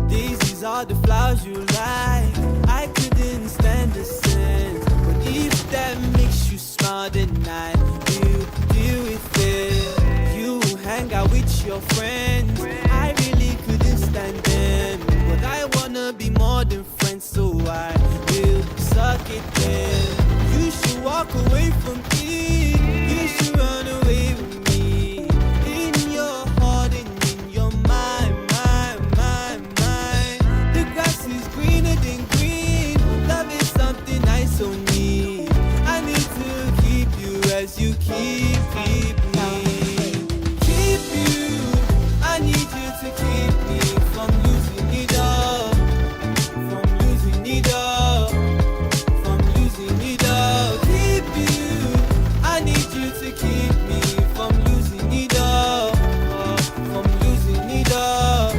These are the flowers you like. I couldn't stand the scent, but if that makes you smile, then I will deal with it. You hang out with your friends, I really couldn't stand them, but I wanna be more than friends, so I will suck it then. You should walk away from me, you should run away with me. In your heart and in your mind, the grass is greener than green. Love is something I so need. I need to keep you as you keep me. Keep you, I need you to keep me from losing it all. From losing it all. From losing it all. Keep you, I need you to keep me from losing it all. From losing it all.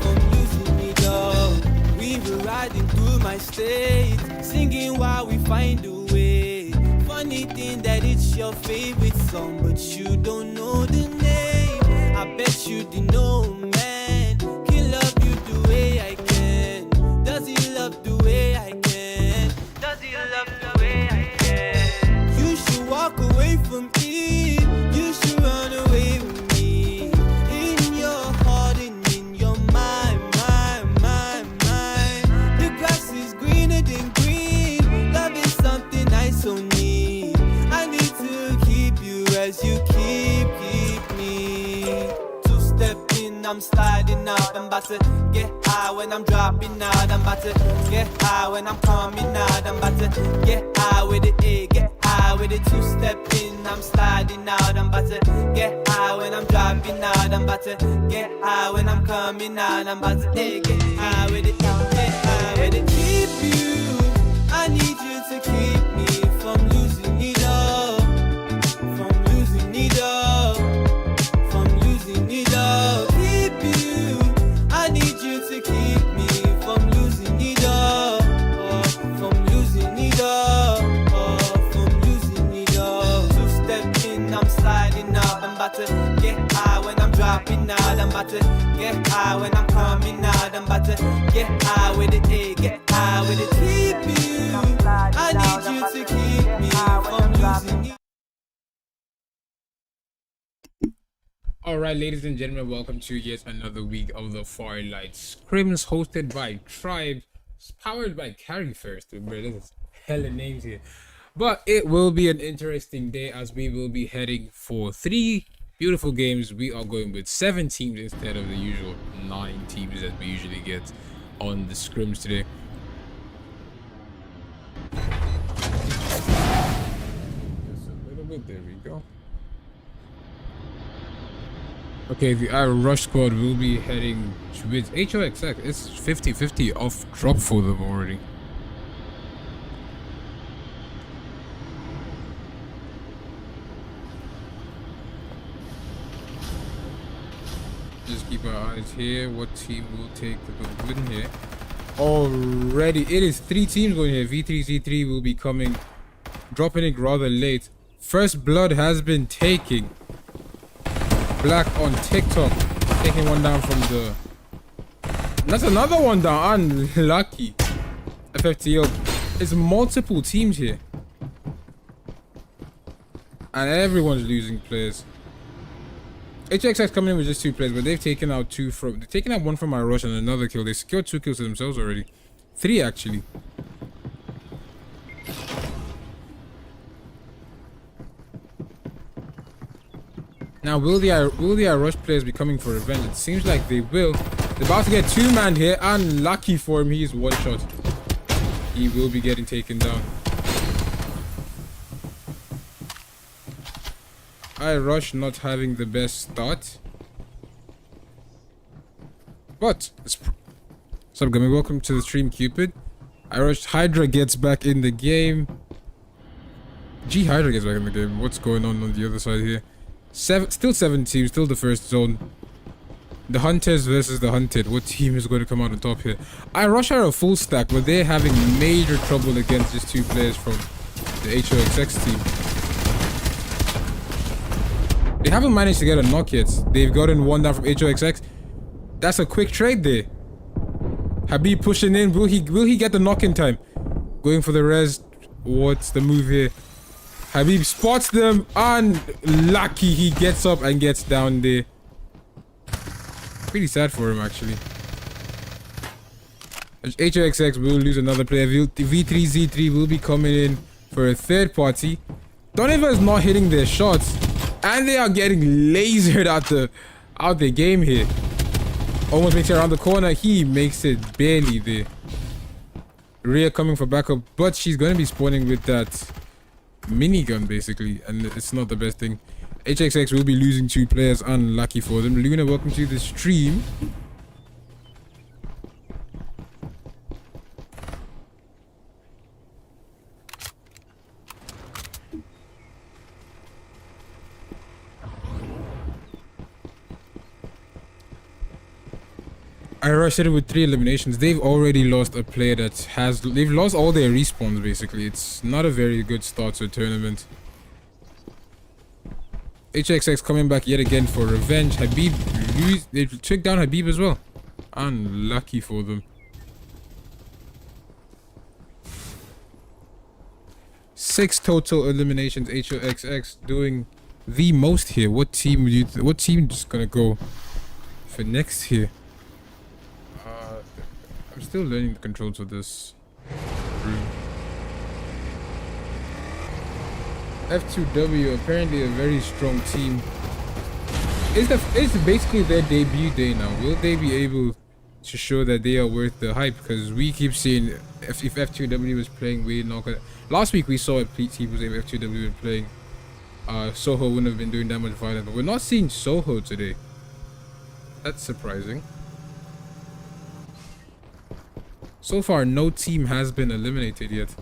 From losing it all. We were riding through my state, singing while we find a way. Funny thing that it's your favorite song, but you don't know the name. I bet you didn't know, man. Can love you the way I can. Does he love the way I can? Does he love the way I can? You should walk away from me. You should run away with me. In your heart and in your mind. The grass is greener than green. Love is something I so need. I need to keep you as you keep me. Two-step in, I'm sliding out. I'm about to get high when I'm dropping out. I'm about to get high when I'm coming out. I'm about to get high with it, get high with it. Two-step in, I'm sliding out. I'm about to get high when I'm dropping out. I'm about to get high when I'm coming out. I'm about to get high with it, get high with it. Keep you, I need you to keep me from losing it all. From losing it all. From losing it all. Keep you, I need you to keep me from losing it all. From losing it all. From losing it all. Two-step in, I'm sliding up. I'm about to get high when I'm dropping out. I'm about to get high when I'm coming out. I'm about to get high with it, get high with it. Keep you, I need you to keep me from losing it. Alright, ladies and gentlemen, welcome to yet another week of the Farlight scrims hosted by Tribe, powered by Carry First. There's hella names here, but it will be an interesting day as we will be heading for 3 beautiful games. We are going with 7 teams instead of the usual 9 teams that we usually get on the scrims today. Just a little bit, there we go. Okay, the Rush squad will be heading with HOXX. It's 50-50 off drop for them already. Just keep our eyes here. What team will take the win here? Already, it is 3 teams going here. V3, Z3 will be coming, dropping it rather late. First blood has been taken. Black on TikTok, taking one down from the... That's another one down. Unlucky. FFTL. It's multiple teams here. And everyone's losing players. HXX coming in with just 2 players, but they've taken out 2 from... They've taken out 1 from my rush and another kill. They secured 2 kills to themselves already. 3 actually. Now, will the Rush players be coming for revenge? It seems like they will. They're about to get 2-man here. Unlucky for him, he is 1 shot. He will be getting taken down. Rush not having the best start. But, what's up, Gummy? Welcome to the stream, Cupid. Rush Hydra gets back in the game. Hydra gets back in the game. What's going on the other side here? Still 7 teams, still the first zone. The Hunters versus the Hunted. What team is going to come out on top here? Rush are a full stack, but they're having major trouble against just 2 players from the HOXX team. They haven't managed to get a knock yet. They've gotten one down from HOXX. That's a quick trade there. Habib pushing in. Will he get the knock in time? Going for the res. What's the move here? Habib spots them. Unlucky. He gets up and gets down there. Pretty sad for him, actually. HOXX will lose another player. V3Z3 will be coming in for a third party. Doniva is not hitting their shots. And they are getting lasered out the game here. Almost makes it around the corner. He makes it barely there. Rhea coming for backup, but she's going to be spawning with that minigun basically, and it's not the best thing. HXX will be losing 2 players. Unlucky for them. Luna, welcome to the stream. I rushed it with 3 eliminations. They've already lost a player they've lost all their respawns basically. It's not a very good start to a tournament. HXX coming back yet again for revenge. Habib, they took down Habib as well. Unlucky for them. 6 total eliminations. HOXX doing the most here. What team is gonna go for next here? I'm still learning the controls of this room. F2W, apparently a very strong team. It's basically their debut day now. Will they be able to show that they are worth the hype? Because we keep seeing if F2W was playing, we're not gonna. Last week we saw a team was if F2W was playing. Soho wouldn't have been doing that much violence, but we're not seeing Soho today. That's surprising. So far, no team has been eliminated yet.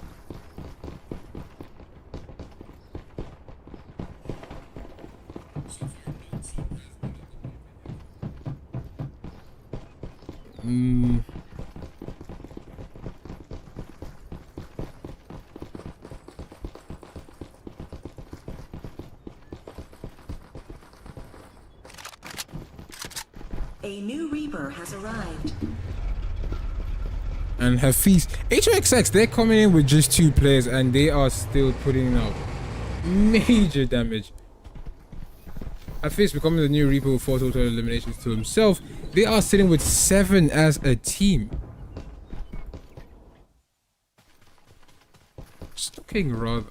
A new Reaper has arrived. And Hafiz, HOXX, they're coming in with just 2 players and they are still putting out major damage. Hafiz becoming the new Reaper with 4 total eliminations to himself. They are sitting with 7 as a team. Just looking rather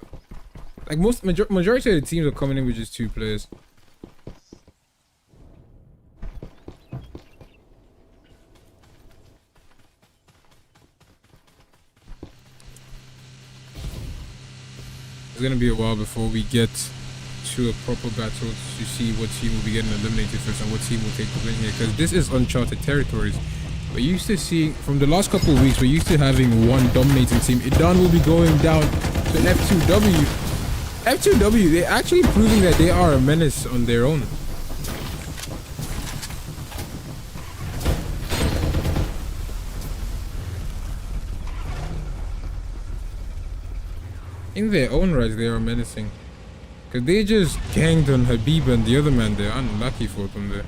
like majority of the teams are coming in with just 2 players. It's gonna be a while before we get to a proper battle to see what team will be getting eliminated first and what team will take the win here, because this is uncharted territories. We're used to seeing, from the last couple of weeks, we're used to having one dominating team. Idan will be going down to an F2W. F2W, they're actually proving that they are a menace on their own. In their own right, they are menacing. Because they just ganged on Habib and the other man there. Unlucky for them there.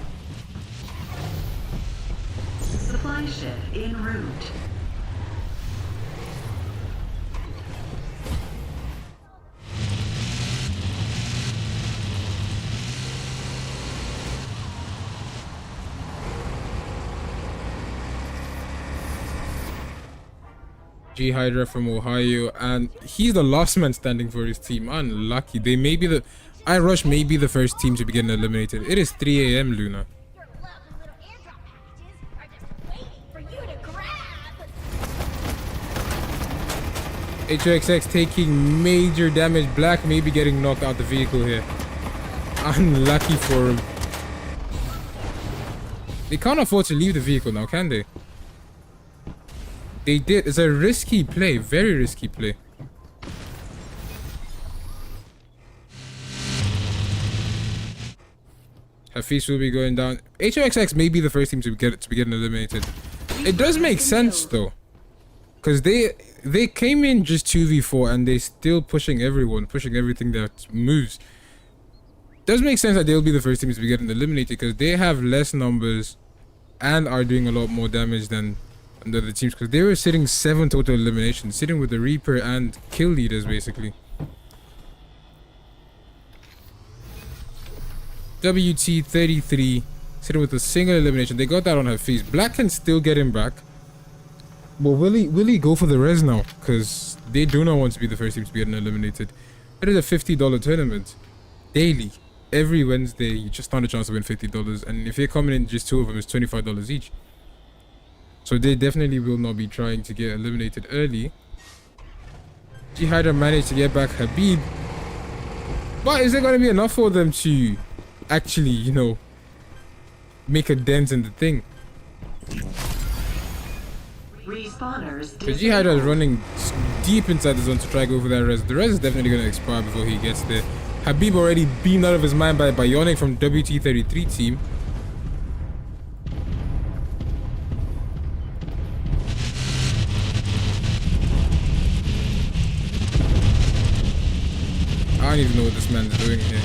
Supply ship en route. G Hydra from Ohio, and he's the last man standing for his team. Unlucky. They may be the iRush may be the first team to be getting eliminated. It is 3 AM, Luna. Your lovely little airdrop packages are just waiting for you to grab. HOXX taking major damage. Black may be getting knocked out the vehicle here. Unlucky for him. They can't afford to leave the vehicle now, can they? They did. It's a risky play. Very risky play. Hafiz will be going down. HOXX may be the first team to be getting eliminated. It does make sense though, because they came in just 2v4 and they still pushing everyone, pushing everything that moves. does make sense that they'll be the first teams to be getting eliminated because they have less numbers and are doing a lot more damage than the other teams, because they were sitting 7 total eliminations, sitting with the Reaper and kill leaders basically. WT33 sitting with a single elimination. They got that on her face. Black can still get him back, but will he go for the res now? Because they do not want to be the first team to be getting eliminated. It is a $50 tournament daily. Every Wednesday, you just stand a chance to win $50, and if you're coming in just 2 of them, it's $25 each. So they definitely will not be trying to get eliminated early. G-Hydra managed to get back Habib, but is there going to be enough for them to actually, you know, make a dent in the thing? Because G-Hydra is running deep inside the zone to try to go for that res. The res is definitely going to expire before he gets there. Habib already beamed out of his mind by Bionic from WT33 team. I don't even know what this man's doing here.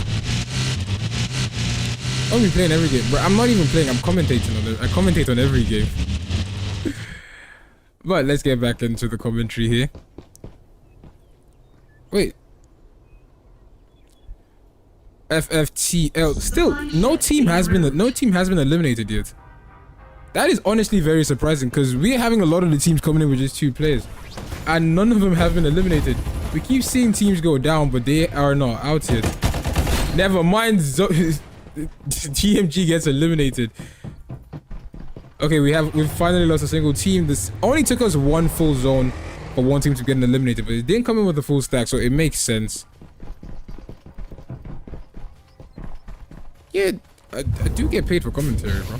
I'll be playing every game, but I'm not even playing. I'm commentating on it. I commentate on every game. But let's get back into the commentary here. Wait. FFTL. Still, no team has been eliminated yet. That is honestly very surprising, because we're having a lot of the teams coming in with just 2 players, and none of them have been eliminated. We keep seeing teams go down, but they are not out yet. Never mind. TMG gets eliminated. Okay, we've finally lost a single team. This only took us 1 full zone for 1 team to get eliminated, but it didn't come in with a full stack, so it makes sense. Yeah, I do get paid for commentary, bro.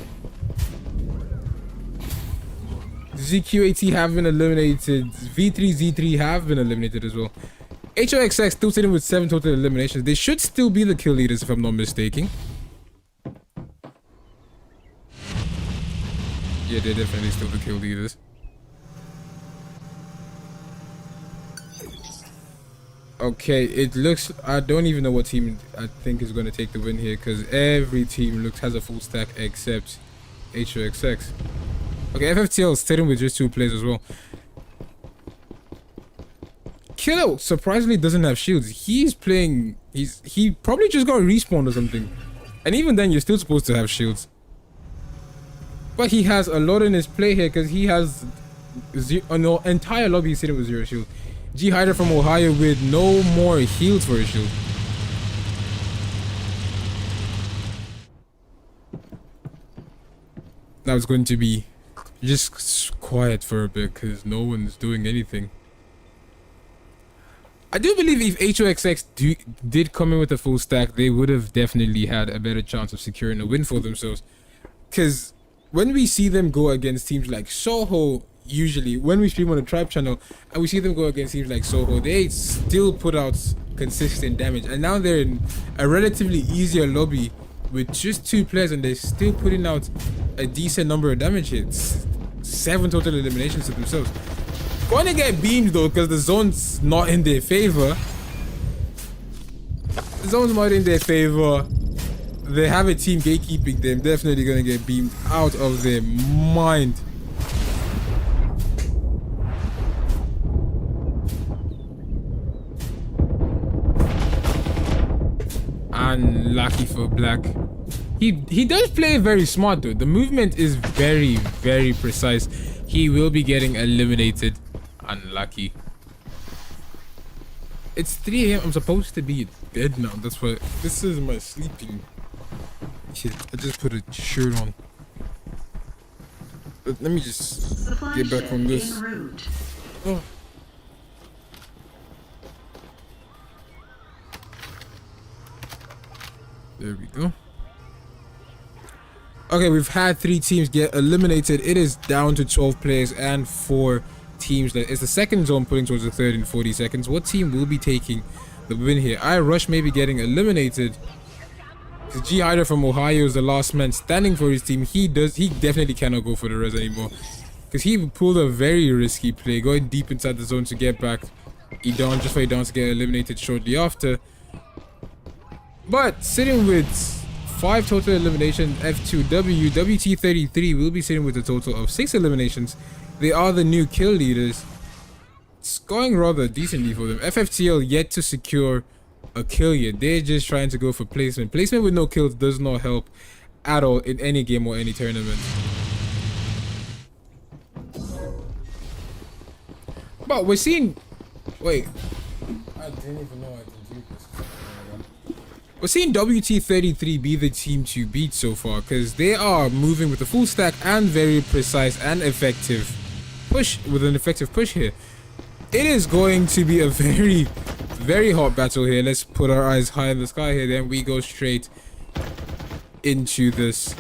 ZQAT have been eliminated. V3Z3 have been eliminated as well. HOXX still sitting with 7 total eliminations. They should still be the kill leaders if I'm not mistaken. Yeah, they're definitely still the kill leaders. Okay, it looks... I don't even know what team I think is going to take the win here, because every team has a full stack except HOXX. Okay, FFTL is sitting with just 2 players as well. Kilo surprisingly doesn't have shields. He's playing... He probably just got respawned or something. And even then, you're still supposed to have shields. But he has a lot in his play here, because he has... no, entire lobby is sitting with 0 shield. G-Hydra from Ohio with no more heals for his shield. That was going to be just quiet for a bit because no one's doing anything. I do believe if HOXX did come in with a full stack, they would have definitely had a better chance of securing a win for themselves. Because when we see them go against teams like Soho, usually when we stream on the Tribe channel and we see them go against teams like Soho, they still put out consistent damage, and now they're in a relatively easier lobby with just 2 players and they're still putting out a decent number of damage hits. 7 total eliminations to themselves. Gonna get beamed though, because the zone's not in their favor. The zone's not in their favor. They have a team gatekeeping them. Definitely gonna get beamed out of their mind. Unlucky for Black. He does play very smart though. The movement is very, very precise. He will be getting eliminated. Unlucky. It's 3 AM. I'm supposed to be dead now. That's why this is my sleeping shit. I just put a shirt on. But let me just get back on this. Oh. There we go. Okay, we've had 3 teams get eliminated. It is down to 12 players and 4 teams. It's the second zone pulling towards the third in 40 seconds. What team will be taking the win here? iRush may be getting eliminated. G-Hydra from Ohio is the last man standing for his team. He definitely cannot go for the res anymore, because he pulled a very risky play, going deep inside the zone to get back Edan, just for Edan to get eliminated shortly after. But sitting with 5 total eliminations, F2W, WT33 will be sitting with a total of 6 eliminations. They are the new kill leaders. It's going rather decently for them. FFTL yet to secure a kill yet. They're just trying to go for placement. Placement with no kills does not help at all in any game or any tournament. But we're seeing... Wait. I didn't even know I can do this. We're seeing WT33 be the team to beat so far, because they are moving with a full stack and very precise and effective push, with an effective push here. It is going to be a very, very hot battle here. Let's put our eyes high in the sky here, then we go straight into this.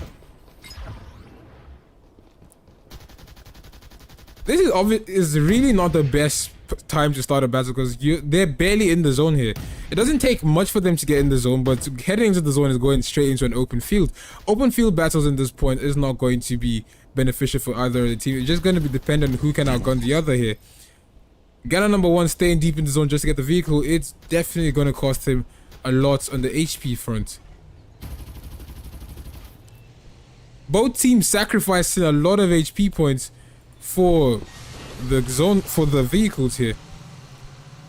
This is really not the best time to start a battle, because they're barely in the zone here. It doesn't take much for them to get in the zone, but heading into the zone is going straight into an open field. Open field battles in this point is not going to be beneficial for either of the team. It's just going to be dependent on who can outgun the other here. Gunner number 1 staying deep in the zone just to get the vehicle. It's definitely going to cost him a lot on the HP front. Both teams sacrificing a lot of HP points for the zone, for the vehicles here.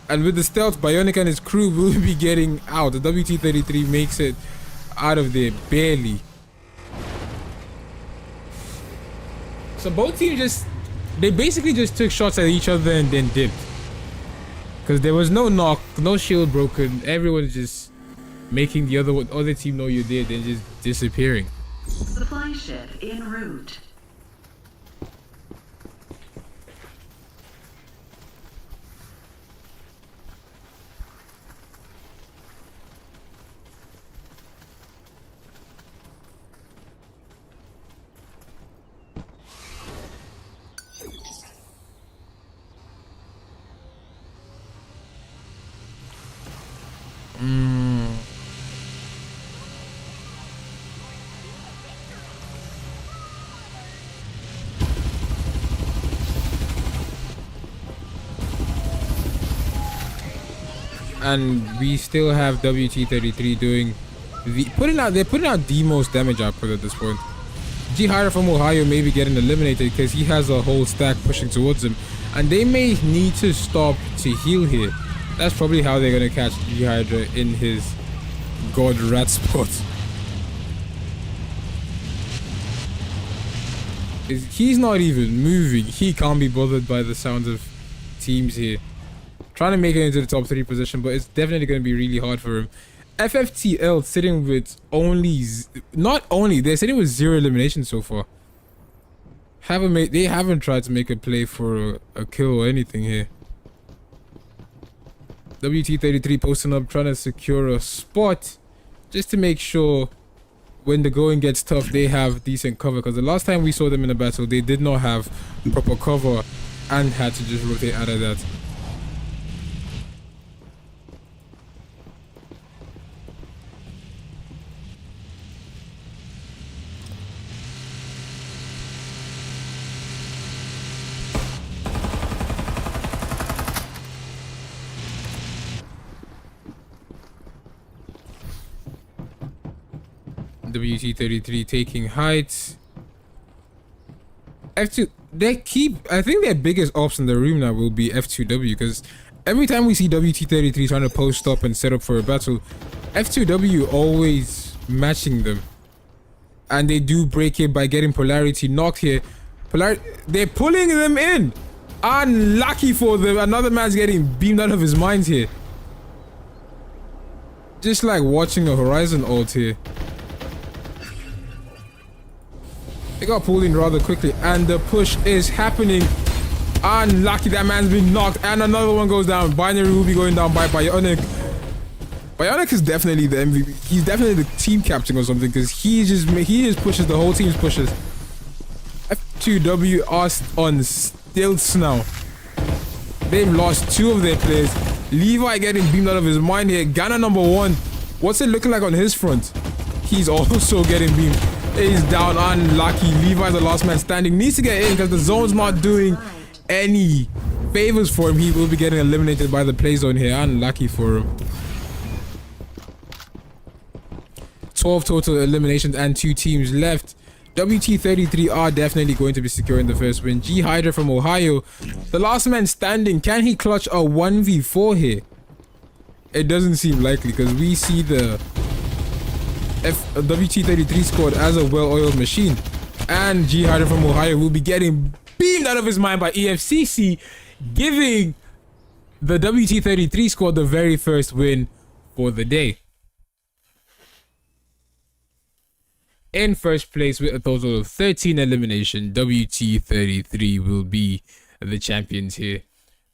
And with the stealth, Bionic and his crew will be getting out. The WT33 makes it out of there barely. So both teams they basically just took shots at each other and then dipped. Because there was no knock, no shield broken. Everyone's just making the other team know you're there, then just disappearing. Supply ship en route. And we still have WT33 doing they're putting out the most damage output at this point. G Hyder from Ohio may be getting eliminated because he has a whole stack pushing towards him, and they may need to stop to heal here. That's probably how they're gonna catch G Hydra in his god rat spot. He's not even moving. He can't be bothered by the sounds of teams here. Trying to make it into the top 3 position, but it's definitely going to be really hard for him. FFTL sitting with they're sitting with 0 eliminations so far. They haven't tried to make a play for a kill or anything here. WT33 posting up, trying to secure a spot just to make sure when the going gets tough they have decent cover, because the last time we saw them in a battle they did not have proper cover and had to just rotate out of that. WT33 taking heights. F2, I think their biggest ops in the room now will be F2W, because every time we see WT33 trying to post up and set up for a battle, F2W always matching them. And they do break it by getting polarity knocked here. They're pulling them in. Unlucky for them. Another man's getting beamed out of his mind here. Just like watching a Horizon ult here. They got pulled in rather quickly, and the push is happening. Unlucky, that man's been knocked, and another one goes down. Binary will be going down by Bionic. Bionic is definitely the MVP. He's definitely the team captain or something, because he just pushes the whole team's pushes. F2W are on stilts now. They've lost 2 of their players. Levi getting beamed out of his mind here. Ghana number 1. What's it looking like on his front? He's also getting beamed. He's down, unlucky. Levi's the last man standing. Needs to get in because the zone's not doing any favors for him. He will be getting eliminated by the play zone here. Unlucky for him. 12 total eliminations and 2 teams left. WT33 are definitely going to be securing the first win. G Hydra from Ohio, the last man standing. Can he clutch a 1v4 here? It doesn't seem likely because we see the WT33 squad as a well-oiled machine. And G Hydra from Ohio will be getting beamed out of his mind by EFCC, giving the WT33 squad the very first win for the day. In first place with a total of 13 elimination, WT33 will be the champions here,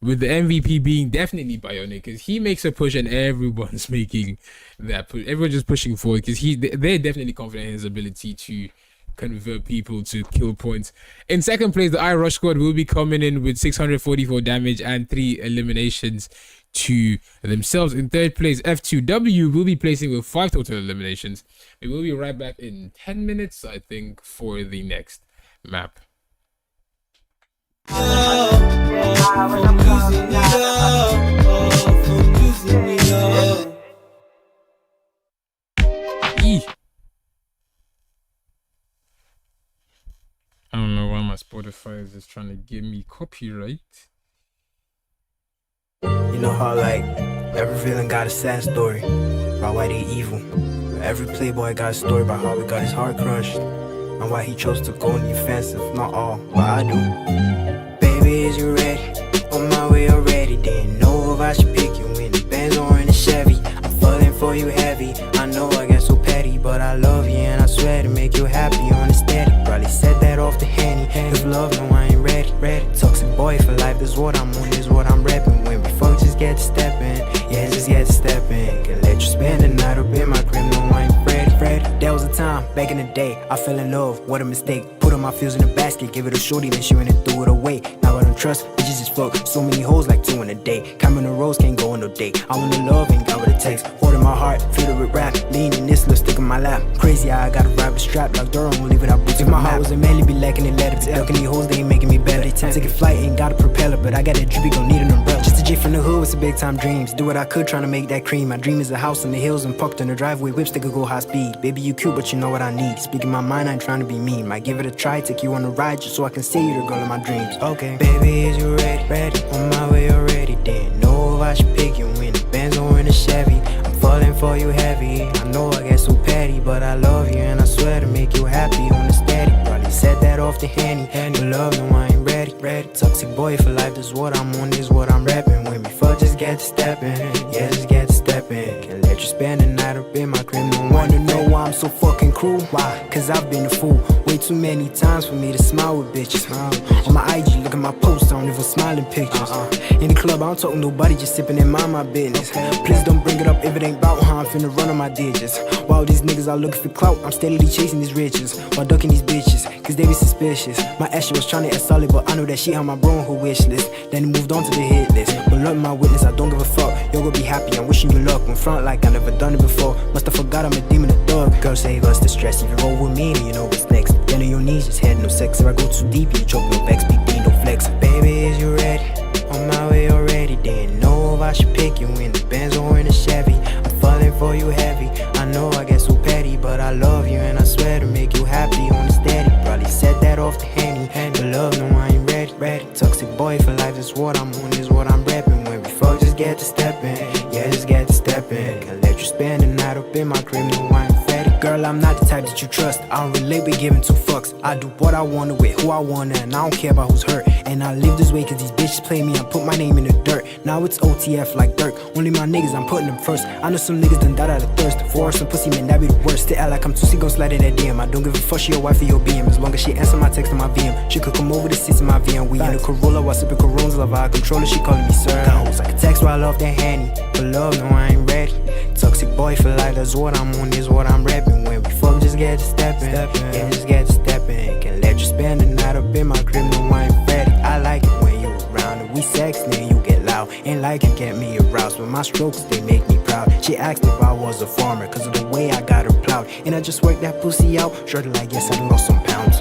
with the MVP being definitely Bionic, because he makes a push and everyone's making that push. Everyone's just pushing forward because they're definitely confident in his ability to convert people to kill points. In second place, the iRush squad will be coming in with 644 damage and 3 eliminations to themselves. In third place, F2W will be placing with 5 total eliminations. We will be right back in 10 minutes, I think, for the next map. I don't know why my Spotify is just trying to give me copyright. You know how like every villain got a sad story about why they evil. Every playboy got a story about how he got his heart crushed and why he chose to go on the offensive. Not all, but I do. Baby, is you ready? On my way already. Didn't know if I should pick you in the Benz or in the Chevy. I'm falling for you heavy. I know I get so petty, but I love you and I swear to make you happy on the steady. Probably said that off the Henny. If love, no, I ain't ready. Toxic boy for life, this what I'm on, this what I'm repping. When we fuck, just get to stepping. Yeah, just get to stepping. Can let you spend the night up in my crib, no, I ain't ready. There was a time back in the day I fell in love, what a mistake. Put all my feels in a basket, give it a shorty, then she went and threw it away. Now I don't trust, bitches just fuck. So many hoes like 2 in a day. Cameron Rose can't go on no date. I want the love, ain't got what it takes. Holding my heart, filled it with rap. Leaning this lipstick in my lap. Crazy how I gotta ride with strap like Durham, won't leave it out boots. If my heart was a man, it'd be lacking in letter. Ducking these hoes, they ain't making me better. Taking flight, ain't got a propeller, but I got that drippy, gon' need an umbrella. Just a J from the hood with some big time dreams. Do what I could, trying to make that cream. My dream is a house in the hills and parked in the driveway. Whips that could go high speed. Baby, you cute, but you know what I need. Speaking my mind, I ain't trying to be mean. Might give it a try, take you on a ride just so I can see you the girl of my dreams. Okay, baby, is you ready? On my way already. Didn't know if I should pick you in the Benz or in the Chevy. I'm falling for you heavy. I know I get so petty, but I love you and I swear to make you happy on the steady. Probably said that off the Henny. You love, no, I ain't ready. Toxic boy for life, this what I'm on, this what I'm rapping. When we fuck, just get to stepping. Yeah, just get to stepping. Can't let you spend the night up in my crib. No wanna know why I'm so fucking cruel. Why? Cause I've been a fool way too many times for me to smile with bitches. On my IG, look at my posts, I don't even smile in pictures. In the club, I don't talk to nobody, just sipping and mind my business. Please don't bring it up if it ain't about how I'm finna run on my digits. While these niggas are looking for clout, I'm steadily chasing these riches while ducking these bitches, cause they be suspicious. My ex, she was trying to act solid, but I know that she had my bro on her wish list. Then he moved on to the hit list. But look, my witness, I don't give a fuck. You're gonna be happy, I'm wishing you luck. In front like I never done it before. Must have forgot I'm a demon, a dog. Girl, save us the stress. If you roll with me, then you know what's next. Then on your knees, just head no sex. If I go too deep, you choke, no vex. Big D, no flex. Baby, is you ready? On my way already. Didn't know if I should pick you in the Benz or in the Chevy. I'm falling for you heavy. I know I get so petty, but I love you and I swear to make you happy on the steady. Probably said that off the Henny. Your love, no, I ain't ready. Toxic boy for life, is what I'm on, is what I'm rapping. When we fuck, just get to stepping. Yeah, just get to stepping. Can't let you spend the night up in my crib, no, I ain't ready. Girl, I'm not the type that you trust. I don't relate with giving 2 fucks. I do what I wanna with who I wanna, and I don't care about who's hurt. And I live this way cause these bitches play me and put my name in the dirt. Now it's OTF like dirt. Only my niggas, I'm putting them first. I know some niggas done died out of thirst. For some pussy, man, that be the worst. Still act like I'm Tusi, gon' slide in that DM. I don't give a fuck, she your wife or your BM. As long as she answer my text on my VM. She could come over to sit in my VM. We in a Corolla while sipping Coronas. Love how I control her, she calling me sir. Got hoes like a text while I love that Henny. For love, no, I ain't ready. Toxic boy for life, that's what I'm on, is what I'm rapping. When we fuck, just get to stepping. Yeah, just get to stepping. Can't let you spend the night up in my crib, no, I ain't ready. I like it when you around and we sex, then you get loud. Ain't like it, get me aroused, but my strokes, they make me proud. She asked if I was a farmer, cause of the way I got her plowed. And I just worked that pussy out, shorty like yes, I lost some pounds.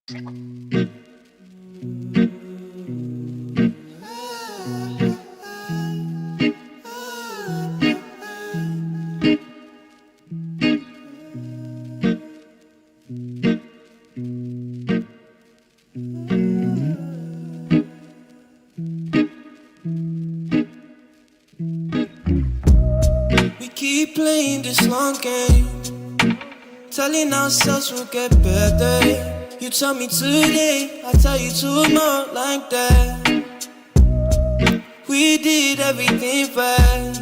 Keep playing this long game, telling ourselves we'll get better. You tell me today, I tell you tomorrow, like that. We did everything right,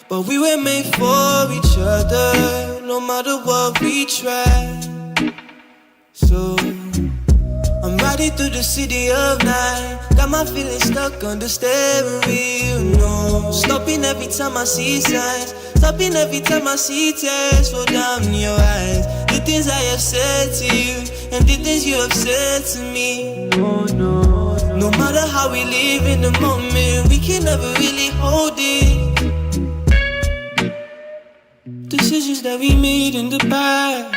but we were made for each other, no matter what we tried. So I'm riding through the city of night, got my feelings stuck on the steering wheel. No, stopping every time I see signs, stopping every time I see tears fall down in your eyes. The things I have said to you and the things you have said to me. No matter how we live in the moment, we can never really hold it. Decisions that we made in the past,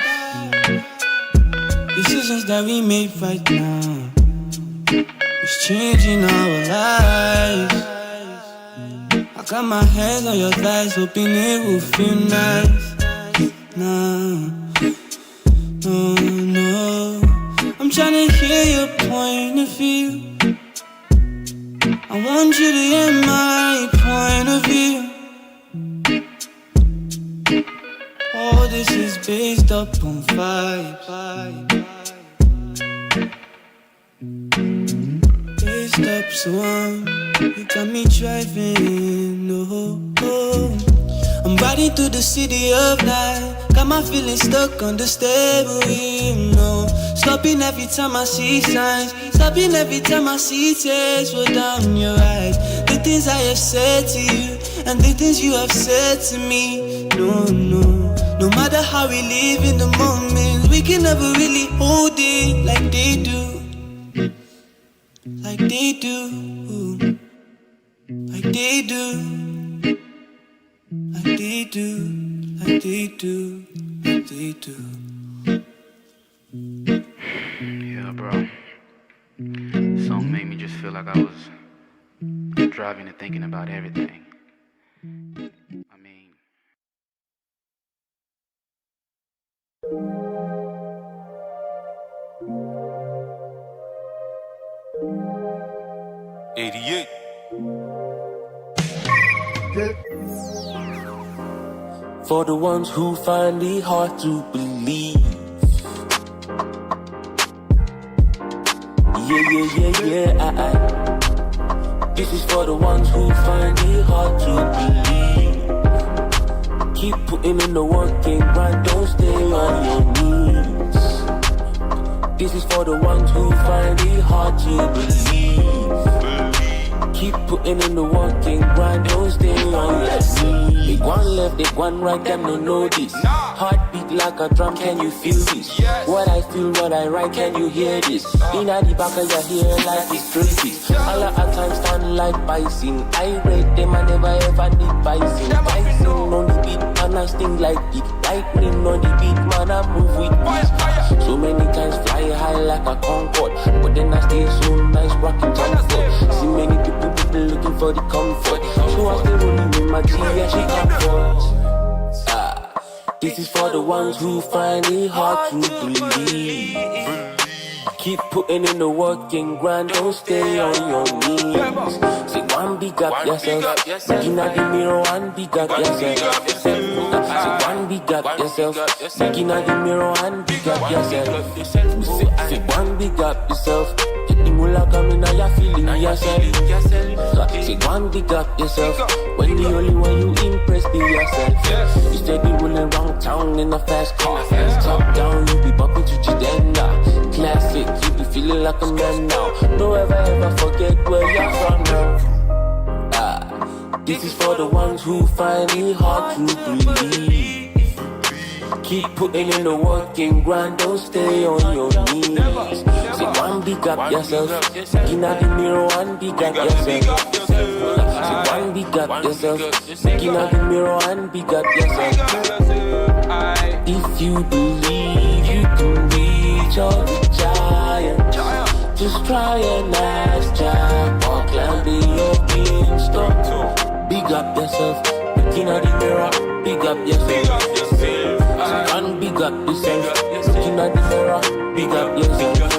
decisions that we make right now, it's changing our lives. I got my hands on your thighs, hoping it will feel nice. No, I'm trying to hear your point of view. I want you to hear my point of view. All this is based up on vibes. Based up, so you got me driving. I'm riding through the city of night, got my feelings stuck on the steering wheel. No, stopping every time I see signs, stopping every time I see tears roll down your eyes. The things I have said to you and the things you have said to me. No matter how we live in the moment, we can never really hold it like they do. Like they do. Like they do. Like they do. Like they do. Like they do. Yeah, bro. This song made me just feel like I was driving and thinking about everything. I mean... '88. For the ones who find it hard to believe. Yeah. This is for the ones who find it hard to believe. Keep putting in the work and grind, don't stay on your knees. This is for the ones who find it hard to believe. Keep putting in the work and grind, don't stay on your knees. They one left, they one right, them don't know this. Heartbeat like a drum, can you feel this? What I feel, what I write, can you hear this? In the back of your hair like it's crazy. All at times stand like bison. I rate them, I never ever need bison. Bison on the beat, man, I sting like it. Lightning on the beat, man, I move with peace. So many times fly high like a Concorde, but then I stay so nice, rocking comfort. See many people looking for the comfort, so I stay rolling with my G and she comfort. This is for the ones who find it hard to believe. Keep putting in the work and grind, don't stay on your knees. Say one big up yourself, looking at the mirror, one big up yourself. Say one big up yourself, looking at the mirror, one big up yourself. Say one big up yourself, get the moolah coming now you're feeling yourself. Say one big up yourself, when the only one you impress be yourself. You steady rolling round town in a fast car, top down you be bumping to Jidenda. Classic, you be feeling like a man now. Don't ever forget where you're from now. This is for the ones who find it hard to believe. Keep putting in the work and grind, don't stay on your knees. Say one big up yourself, looking at the mirror, one big up yourself. Say one big up yourself, looking at the mirror, one big up yourself. If you believe you can reach all the child. just try and ask Jack or climb your beanstalk. Big up yourself, looking at the mirror. Big up yourself, and big up yourself, looking at the mirror. Big up yourself.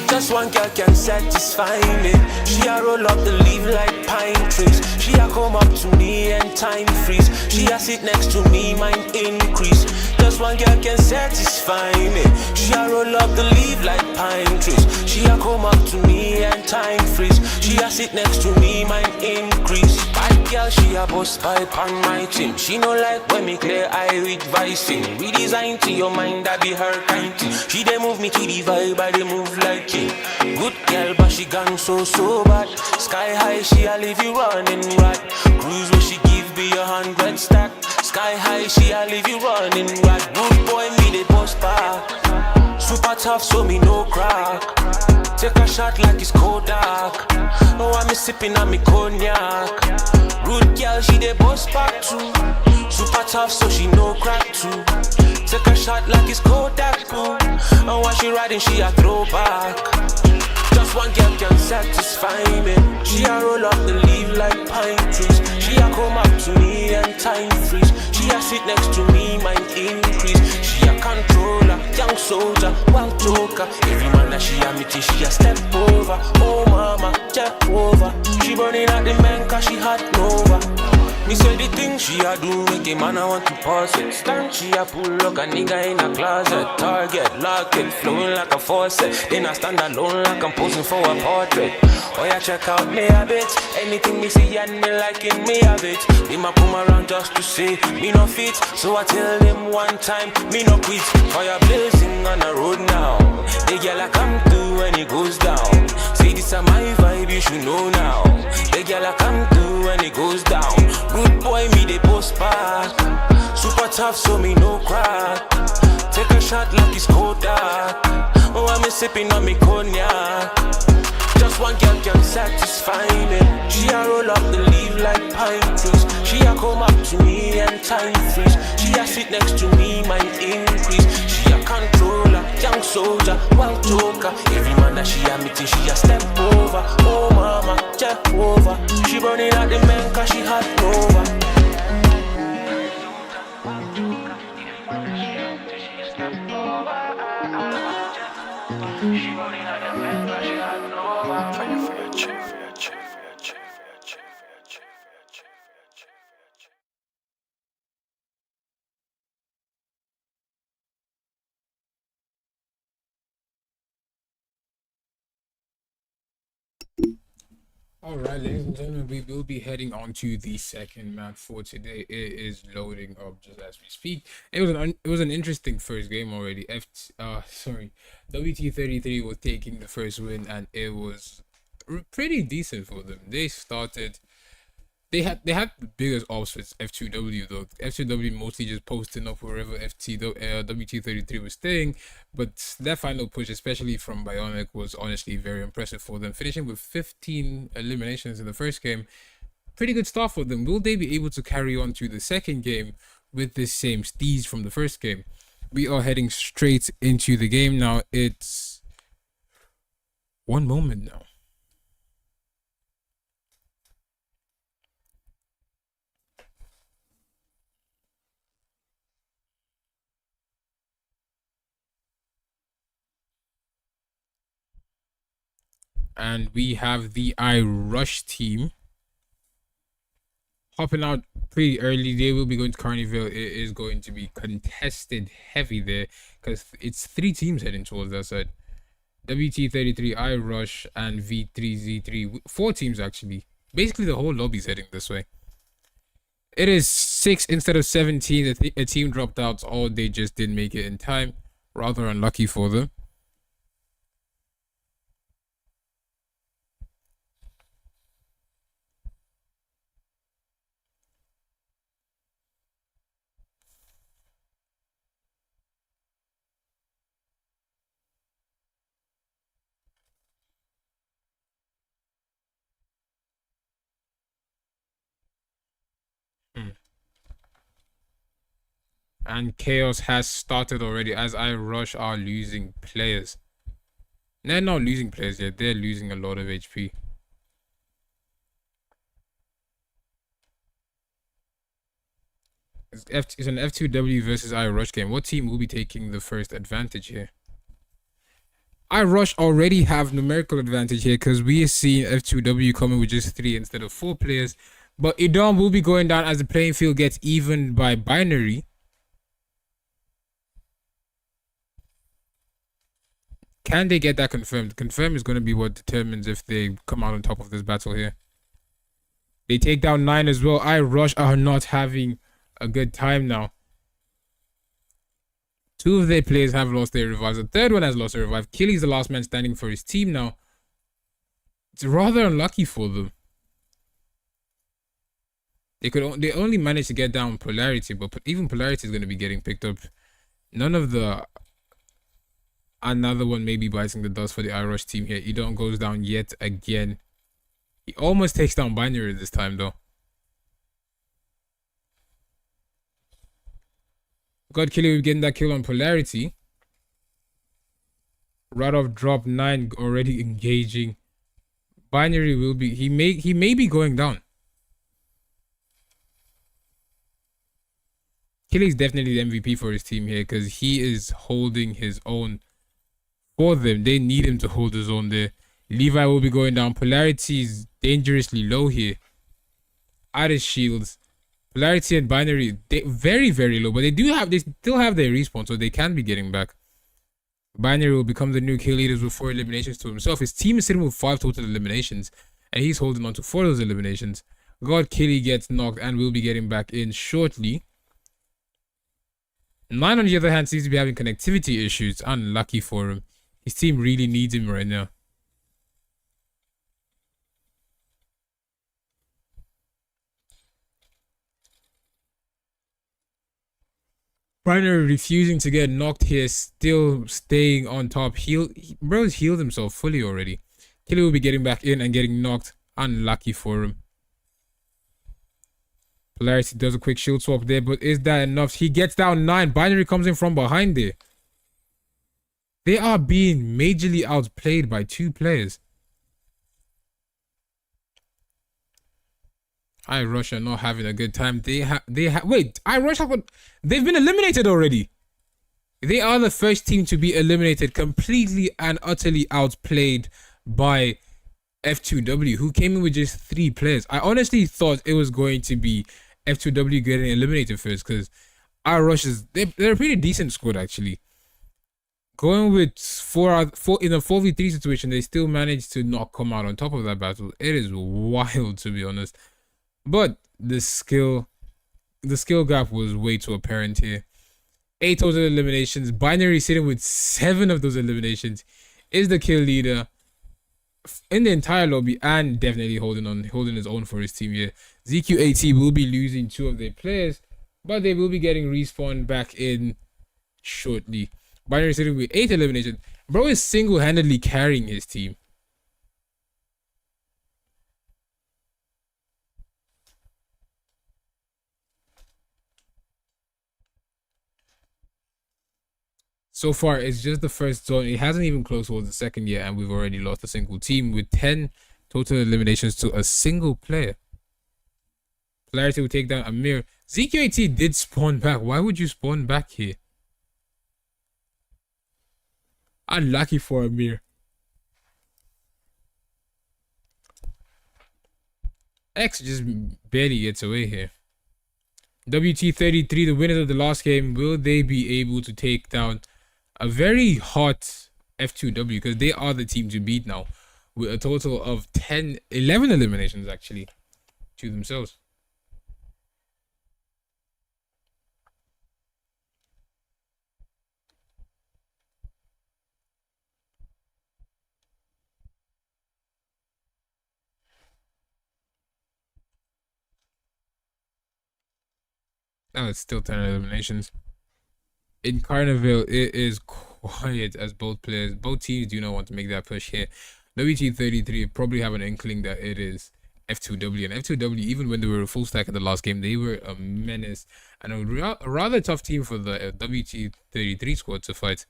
Just one girl can satisfy me. She a roll up the leaf like pine trees. She a come up to me and time freeze. She a sit next to me, mind increase. Just one girl can satisfy me. She a roll up the leaf like pine trees. She a come up to me and time freeze. She a sit next to me, mind increase. Bad girl, she a bust pipe on my team. She no like when me clear eye with vicing. Redesign to your mind, that be her kind thing. She dey move me to the vibe, I dey move like it. Good girl, but she gone so bad. Sky high, she a leave you running right. Cruise where she give me 100 stack. Sky high, she a leave you running right. Good boy, me dey post back. Super tough, so me no crack. Take a shot like it's Kodak. Oh, I'm sipping on me cognac. Rude girl, she dey boss back too. Super tough, so she no crack too. Take a shot like it's Kodak too. And while she riding, she a throwback. Just one girl can satisfy me. She a roll up the leaf like pine trees. She a come up to me and time freeze. She a sit next to me, mind increase. She a controller, young soldier, wild joker. Every man that she a meeting, she a step over. Oh mama, Jehovah. She burning at the man cause she hot nova. Me say the thing she a do make a man I want to pass it. Stand she a pull like a nigga in a closet. Target, lock it, flowing like a faucet. Then I stand alone like I'm posing for a portrait. Oh yeah, check out me a bit. Anything me see and me liking me a bit. They ma come around just to say me no fit. So I tell them one time, me no quit. Fire blazing on the road now. The girl I come to when it goes down. Say this a my vibe, you should know now. The girl I come to when it goes down. Good boy, me they post back. Super tough, so me no crack. Take a shot like it's Kodak. Oh, I'm sipping on me cognac. Just one girl can satisfy me. She a roll up the leaf like pine trees. She a come up to me and time freeze. She a sit next to me, mind increase. She a controller, young soldier, wild joker. Every man that she a meeting, she a step over. Oh mama, Jehovah. She burning at the man cause she hot nova. Alright, ladies and gentlemen, we will be heading on to the second map for today. It is loading up just as we speak. It was an interesting first game already. WT33 was taking the first win, and it was pretty decent for them. They had the biggest ops with F2W though. F2W mostly just posting up wherever WT33 was staying, but that final push, especially from Bionic, was honestly very impressive for them. Finishing with 15 eliminations in the first game, pretty good start for them. Will they be able to carry on to the second game with the same steez from the first game? We are heading straight into the game now. It's one moment now. And we have the iRush team hopping out pretty early. They will be going to Carnival. It is going to be contested heavy there because it's 3 teams heading towards that side. WT33, iRush, and V3Z3. 4 teams actually. Basically the whole lobby's heading this way. It is 6 instead of 17. A team dropped out, or they just didn't make it in time. Rather unlucky for them. And chaos has started already as I rush our losing players. They're not losing players yet. They're losing a lot of HP. It's an F2W versus iRush game. What team will be taking the first advantage here? iRush already have numerical advantage here because we are seeing F2W coming with just 3 instead of 4 players. But Idom will be going down as the playing field gets even by binary. Can they get that confirmed? Confirm is going to be what determines if they come out on top of this battle here. They take down 9 as well. iRush are not having a good time now. 2 of their players have lost their revives. The third one has lost their revive. Killy's the last man standing for his team now. It's rather unlucky for them. They only managed to get down Polarity, but even Polarity is going to be getting picked up. None of the... Another one may be biting the dust for the iRush team here. Edon goes down yet again. He almost takes down Binary this time though. God Killy will getting that kill on Polarity. Radov drop 9 already engaging. Binary will be he may be going down. Killy's definitely the MVP for his team here because he is holding his own for them. They need him to hold his own there. Levi will be going down. Polarity is dangerously low here. Out of shields. Polarity and Binary, they very, very low, but they still have their respawn, so they can be getting back. Binary will become the new kill leaders with 4 eliminations to himself. His team is sitting with 5 total eliminations, and he's holding on to 4 of those eliminations. God Killy gets knocked and will be getting back in shortly. 9 on the other hand seems to be having connectivity issues. Unlucky for him. His team really needs him right now. Binary refusing to get knocked here, still staying on top. Bro's healed himself fully already. Killy will be getting back in and getting knocked. Unlucky for him. Polarity does a quick shield swap there, but is that enough? He gets down 9. Binary comes in from behind there. They are being majorly outplayed by 2 players. iRush are not having a good time. Wait, iRush they've been eliminated already. They are the first team to be eliminated, completely and utterly outplayed by F2W, who came in with just 3 players. I honestly thought it was going to be F2W getting eliminated first, because iRush they're a pretty decent squad actually. Going with 4 in a 4v3 situation, they still managed to not come out on top of that battle. It is wild, to be honest. But the skill gap was way too apparent here. 8 total eliminations. Binary sitting with 7 of those eliminations. Is the kill leader in the entire lobby and definitely holding his own for his team here. ZQAT will be losing 2 of their players, but they will be getting respawned back in shortly. Binary sitting with 8 eliminations. Bro is single-handedly carrying his team. So far, it's just the first zone. It hasn't even closed towards the second yet, and we've already lost a single team with 10 total eliminations to a single player. Polarity will take down Amir. ZQAT did spawn back. Why would you spawn back here? Unlucky for Amir. X just barely gets away here. WT33, the winners of the last game, will they be able to take down a very hot F2W, because they are the team to beat now with a total of 11 eliminations actually to themselves. Oh, it's still 10 eliminations. In Carnival, it is quiet as both teams do not want to make that push here. WT33 probably have an inkling that it is F2W. And F2W, even when they were full stack in the last game, they were a menace and a rather tough team for the WT33 squad to fight.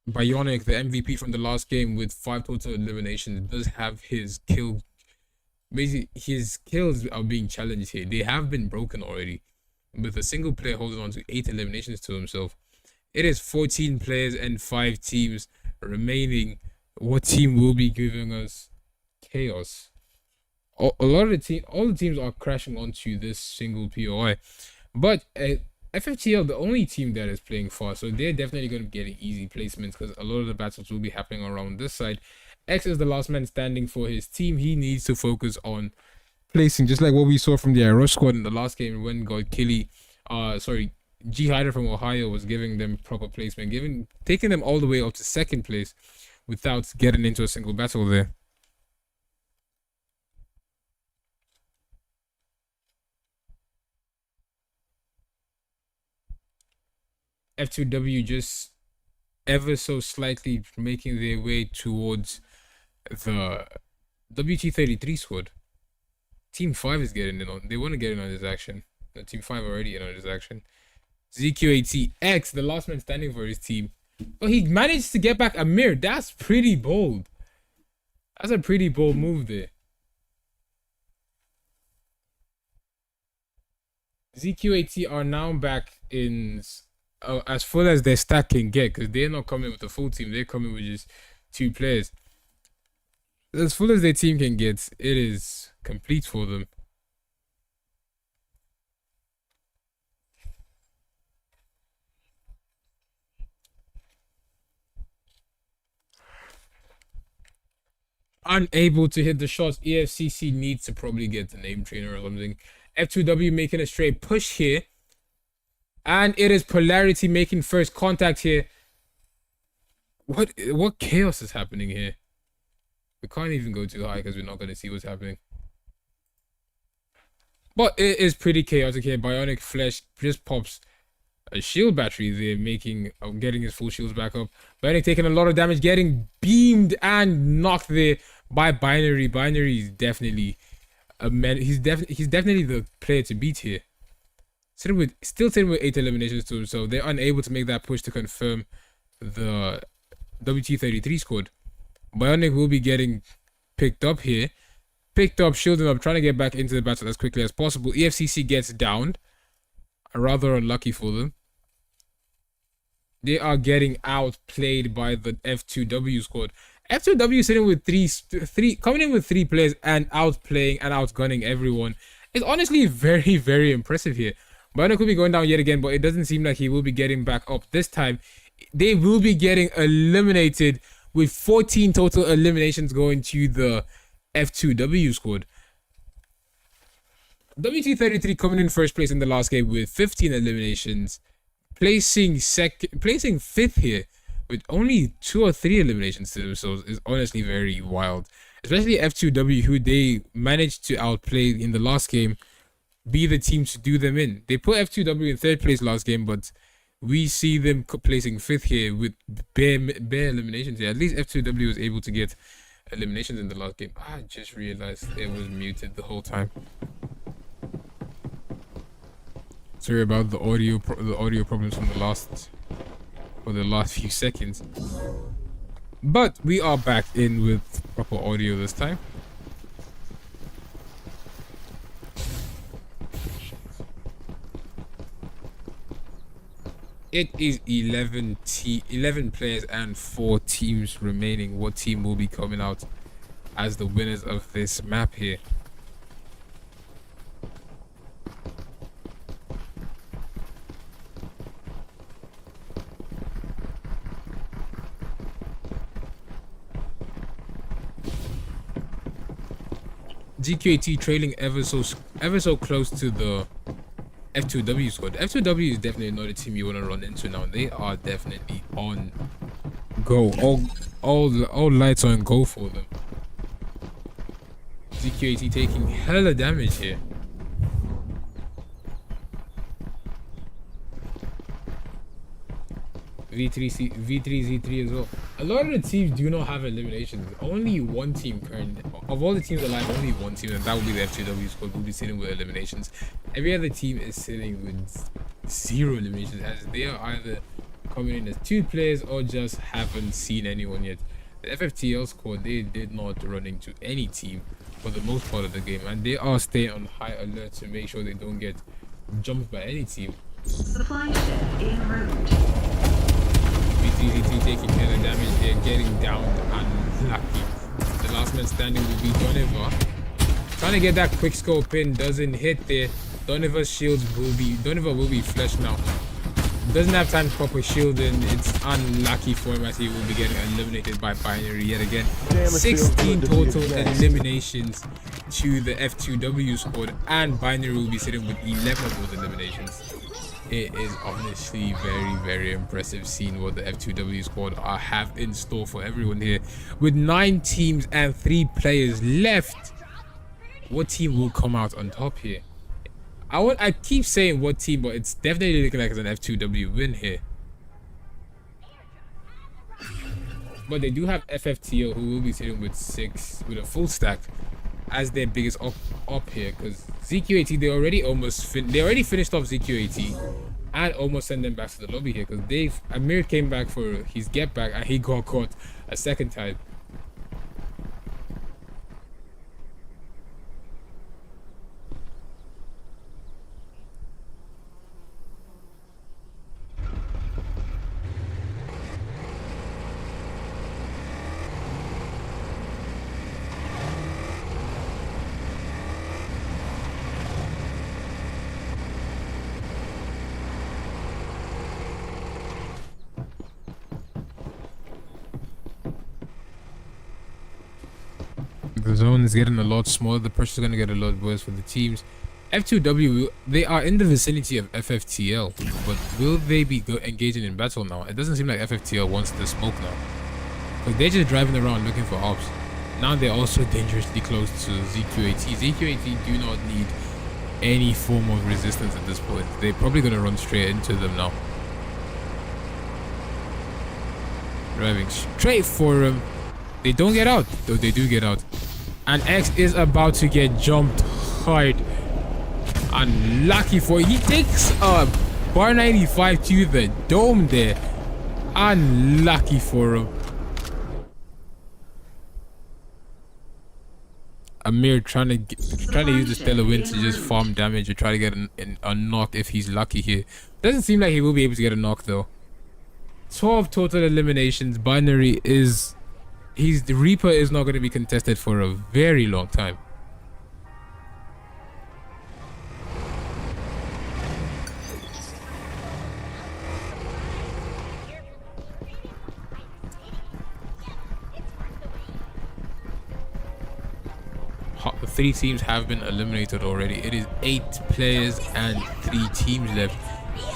Bionic, the MVP from the last game with 5 total eliminations, does have his kill. Basically, his kills are being challenged here. They have been broken already, with a single player holding on to 8 eliminations to himself. It is 14 players and 5 teams remaining. What team will be giving us chaos? All the teams are crashing onto this single POI, but FFTL, the only team that is playing fast, so they're definitely going to be getting easy placements because a lot of the battles will be happening around this side. X is the last man standing for his team. He needs to focus on placing, just like what we saw from the Rush squad in the last game when G Hyder from Ohio was giving them proper placement, taking them all the way up to 2nd place without getting into a single battle there. F2W just ever so slightly making their way towards the WT33 squad. Team 5 is getting in on. They want to get in on this action. No, Team 5 already in on this action. ZQATX, the last man standing for his team. But he managed to get back Amir. That's pretty bold. That's a pretty bold move there. ZQAT are now back in as full as their stack can get, because they're not coming with a full team. They're coming with just 2 players. As full as their team can get, it is complete for them. Unable to hit the shots. EFCC needs to probably get the name trainer or something. F2W making a straight push here. And it is Polarity making first contact here. What chaos is happening here? We can't even go too high because we're not going to see what's happening. But it is pretty chaotic here. Bionic Flesh just pops a shield battery there, getting his full shields back up. Bionic taking a lot of damage, getting beamed and knocked there by Binary. Binary is definitely he's definitely the player to beat here. Still sitting with 8 eliminations to him, so they're unable to make that push to confirm the WT33 squad. Bionic will be getting picked up here. Picked up, shielding up, trying to get back into the battle as quickly as possible. EFCC gets downed. Rather unlucky for them. They are getting outplayed by the F2W squad. F2W sitting with coming in with 3 players and outplaying and outgunning everyone. It's honestly very, very impressive here. Bionic will be going down yet again, but it doesn't seem like he will be getting back up this time. They will be getting eliminated with 14 total eliminations going to the F2W squad. WT33 coming in first place in the last game with 15 eliminations, placing 5th here with only 2 or 3 eliminations to themselves is honestly very wild. Especially F2W, who they managed to outplay in the last game, be the team to do them in. They put F2W in 3rd place last game, but we see them placing 5th here with bare eliminations here. At least F2W was able to get eliminations in the last game. I just realized it was muted the whole time. Sorry about the audio problems from the last few seconds. But we are back in with proper audio this time. It is 11 players and 4 teams remaining. What team will be coming out as the winners of this map here? GQAT trailing ever so close to the F2W squad. F2W is definitely not a team you want to run into now. They are definitely on go. All lights are on go for them. ZQAT taking hella damage here. V3Z3 as well. A lot of the teams do not have eliminations. Only one team currently, of all the teams alive, only one team, and that will be the F2W squad, will be sitting with eliminations. Every other team is sitting with 0 eliminations, as they are either coming in as 2 players or just haven't seen anyone yet. The FFTL squad, they did not run into any team for the most part of the game, and they are staying on high alert to make sure they don't get jumped by any team. Supply ship en route. V3Z3 taking care of damage, they're getting down unlucky. The last man standing will be Donovan. Trying to get that quick scope in, doesn't hit there. Donovan's shields will be flushed now. Doesn't have time to pop a shield in. It's unlucky for him as he will be getting eliminated by Binary yet again. 16 total eliminations to the F2W squad, and Binary will be sitting with 11 of those eliminations. It is honestly very impressive seeing what the F2W squad have in store for everyone here. With 9 teams and 3 players left, what team will come out on top here? I keep saying what team, but it's definitely looking like it's an F2W win here. But they do have FFTL, who will be sitting with 6 with a full stack as their biggest up here, because ZQ80 they already finished off ZQ80 and almost sent them back to the lobby here, because Amir came back for his get back and he got caught a second time. The zone is getting a lot smaller. The pressure is going to get a lot worse for the teams. F2W, they are in the vicinity of FFTL, but will they be engaging in battle now? It doesn't seem like FFTL wants the smoke now, because they're just driving around looking for ops. Now they're also dangerously close to ZQ80. ZQ80 do not need any form of resistance at this point. They're probably going to run straight into them now. Driving straight for him. They don't get out, though they do get out. And X is about to get jumped hard. Unlucky for he takes a bar 95 to the dome there. Unlucky for him. Amir trying to use the stellar win to just farm damage or try to get a knock if he's lucky here. Doesn't seem like he will be able to get a knock though. 12 total eliminations. Binary is... the Reaper is not going to be contested for a very long time. The 3 teams have been eliminated already. It is 8 players and 3 teams left.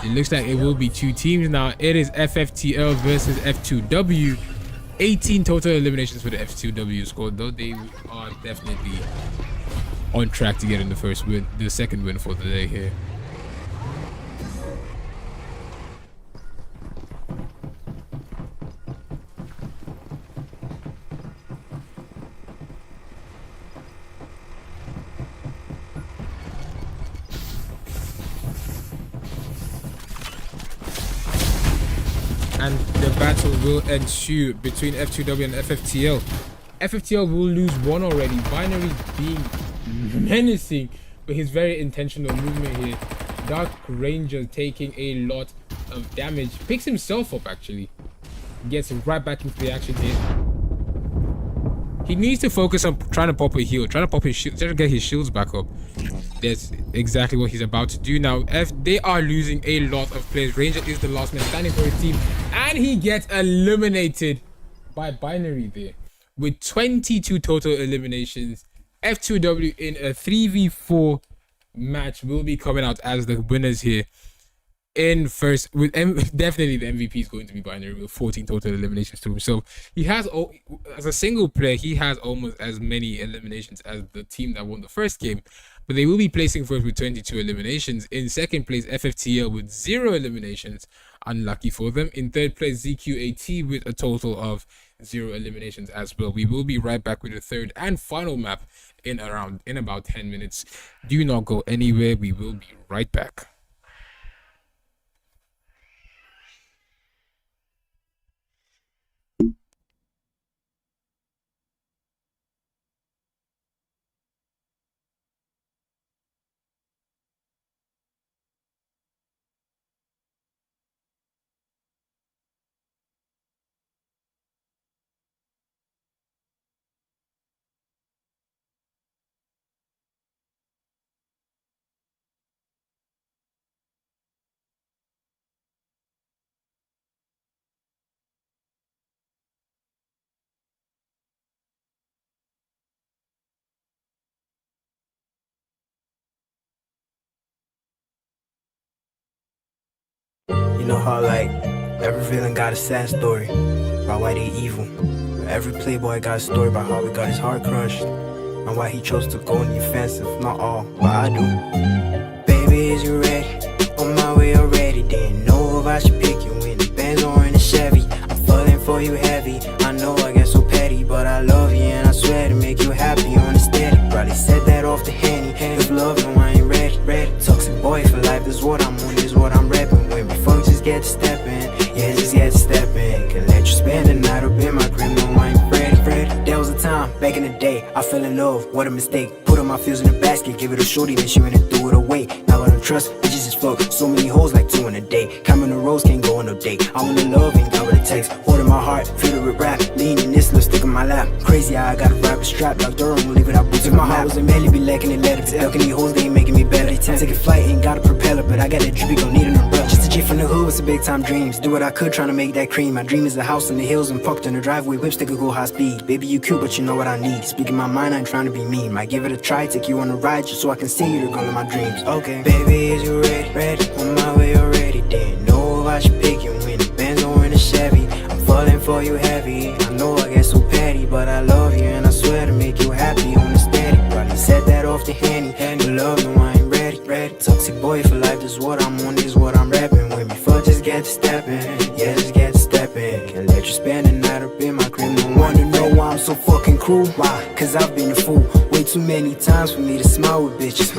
It looks like it will be 2 teams now. It is FFTL versus F2W. 18 total eliminations for the F2W squad, though they are definitely on track to getting the second win for the day here. And the battle will ensue between F2W and FFTL. FFTL will lose 1 already. Binary being menacing with his very intentional movement here. Dark Ranger taking a lot of damage. Picks himself up actually. Gets right back into the action here. He needs to focus on trying to pop a heal, trying to pop his shield, trying to get his shields back up. That's exactly what he's about to do now. They are losing a lot of players. Ranger is the last man standing for his team, and he gets eliminated by Binary there with 22 total eliminations. F2W in a 3v4 match will be coming out as the winners here. In first, with definitely the MVP is going to be Binary with 14 total eliminations to himself. He has, as a single player, he has almost as many eliminations as the team that won the first game, but they will be placing first with 22 eliminations. In second place, FFTL with 0 eliminations. Unlucky for them. In third place, ZQAT with a total of 0 eliminations as well. We will be right back with the third and final map in about 10 minutes. Do not go anywhere. We will be right back. You know how like every villain got a sad story about why they evil. Every playboy got a story about how he got his heart crushed and why he chose to go on the offensive. Not all, but I do. Baby, is you ready? On my way already. Didn't know if I should pick you in the Benz or in the Chevy. I'm falling for you heavy. I know I get so petty, but I love you and I swear to make you happy on the steady. Probably said that off the Henny. If love no, I ain't ready. Toxic boy for life is what I'm on, is what I'm repping. When we fuck, just get to stepping. Yeah, just get to stepping. Can let you spend the night up in my crib, no, I ain't ready. There was a time back in the day I fell in love, what a mistake. Put all my feels in a basket, give it a shorty, then she ran and threw it away. Now I don't trust, bitches is fuck. So many hoes like 2 in a day. Counting the roads, can't go on no date. I want to love, ain't got what it takes. Holding my heart, fill it with rap. Leaning this little stick in my lap. Crazy how I got a rapper strap. Like Durham, leave it out boots. If my heart was a man, be lacking and let it be. Ducking these hoes, they ain't making me better. They take a flight, ain't got a propeller, but I got that drippy, gon' need an umbrella. Just a G from the hood with some big time dreams. Do what I could, trying to make that cream. My dream is a house in the hills and parked in the driveway. Whips that could go high speed. Baby, you cute, but you know what I need. Speaking my mind, I ain't trying to be mean. Might give it a try, take you on a ride just so I can see you, the girl of my dreams. Okay, baby, is you ready? Ready? On my way already. Didn't know if I should pick you in the Benz or in the Chevy. I'm falling for you heavy. I know I get so petty, but I love you and I swear to make you happy on the steady. Probably said that off the Henny. But love, no, I ain't ready. Toxic boy for life is what I'm on, is what I'm rapping. When we fuck, just get to stepping. Yeah, just get to stepping. Can't let you spend the night up in my crib. No one to know why I'm so fucking cruel. Why? Cause I've been a fool way too many times for me to smile with bitches.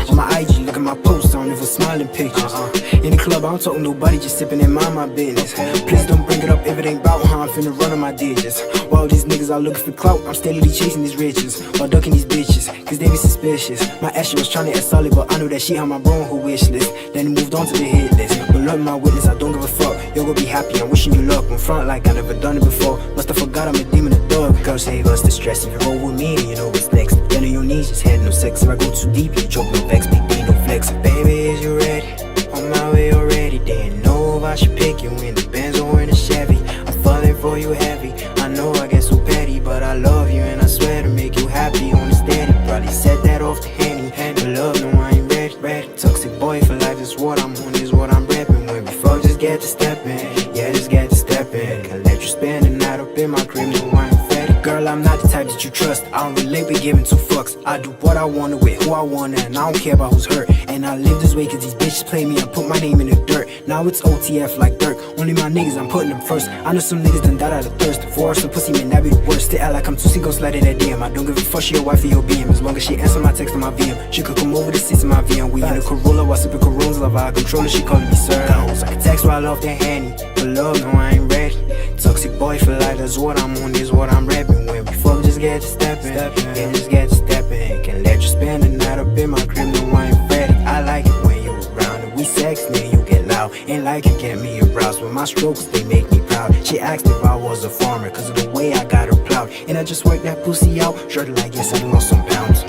On my IG, look at my posts, I don't even smiling pictures. In the club, I don't talk to nobody, just sipping and mind my business. Please don't bring it up if it ain't about how I'm finna run on my digits. While these niggas are looking for clout, I'm steadily chasing these riches while ducking these bitches, cause they be suspicious. My ass was trying to act solid, but I knew that she had my bro on her wish list. Then he moved on to the hit list. But love my witness, I don't give a fuck. You're gonna be happy, I'm wishing you luck. On front like I never done it before. Must have forgot I'm a demon, a thug. Girl, save us the stress. If you roll with me, then you know what's next. Then on your knees, just head no sex. If I go too deep, you choke, no vex. Big D, no flex. Baby, is you ready? On my way already. Didn't know if I should pick you in the Benz or in the Chevy. I'm falling for you heavy. I know I get so petty, but I love you and I swear to make you happy on the steady. Probably said that off the Henny. But love, no, I ain't ready. Toxic boy for life is what I'm on, is what I'm rapping. When we fuck, just get to stepping. Yeah, just get to stepping. Can't let you spend the night up in my crib, no, I ain't ready. Girl, I'm not the type that you trust. I don't relate with giving 2 fucks. I do what I wanna with who I wanna, and I don't care about who's hurt. And I live this way cause these bitches play me and put my name in the dirt. Now it's OTF like Dirk. Only my niggas, I'm putting them first. I know some niggas done died out of thirst. For some pussy, man, that be the worst. They act like I'm too sick, go slide in that DM. I don't give a fuck, she your wife or your BM. As long as she answer my text on my VM. She could come over to sit in my VM. We in a Corolla while sipping Coronas. Love how I control her, she calling me sir. I can text while I love that Henny. But love, no, I ain't ready. Toxic boy for life, that's what I'm on, is what I'm rapping. When we fuck, just get to stepping. Yeah, just get to stepping. Can't let you spend the night up in my crib, no, I ain't ready. I like it when you're around. If we sex, then you get loud. Ain't like it, get me aroused. When my strokes, they make me proud. She asked if I was a farmer, cause of the way I got her plowed. And I just worked that pussy out. Shorty like, yes, I lost some pounds.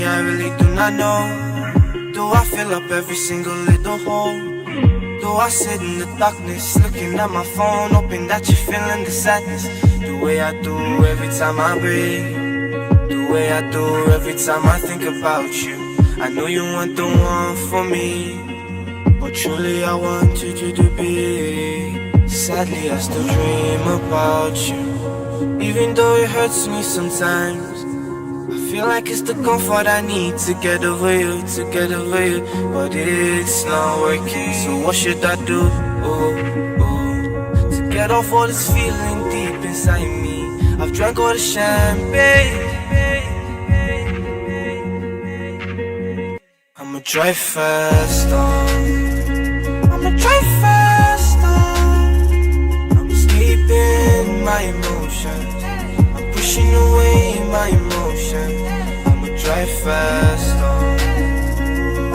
I really do not know. Do I fill up every single little hole? Do I sit in the darkness looking at my phone, hoping that you're feeling the sadness? The way I do every time I breathe, the way I do every time I think about you. I know you want the one for me, but what truly I wanted you to be. Sadly, I still dream about you, even though it hurts me sometimes. I feel like it's the comfort I need to get over you, but it's not working. So what should I do? To get off all this feeling deep inside me. I've drank all the champagne. I'ma drive faster. I'ma drive faster. I'm escaping my emotions. I'm pushing away my emotions. I'ma drive faster.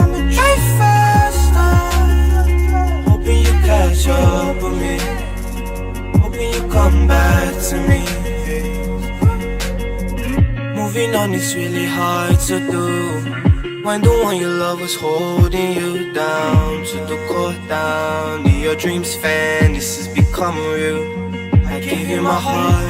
I'ma drive faster. Hoping you catch up with me. Hoping you come back to me. Moving on is really hard to do when the one you love was holding you down to the core, down to your dreams. Fantasies become real. I gave you my heart,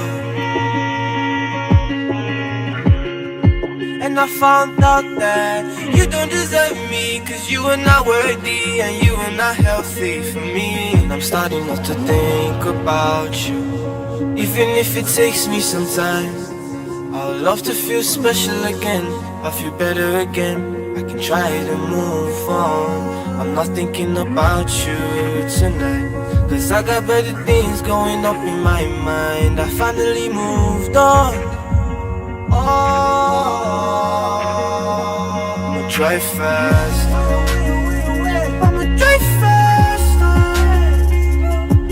and I found out that you don't deserve me, cause you are not worthy and you are not healthy for me. And I'm starting not to think about you, even if it takes me some time. I would love to feel special again, I feel better again. I can try to move on. I'm not thinking about you tonight, cause I got better things going up in my mind. I finally moved on. I'ma drive faster. I'ma drive faster.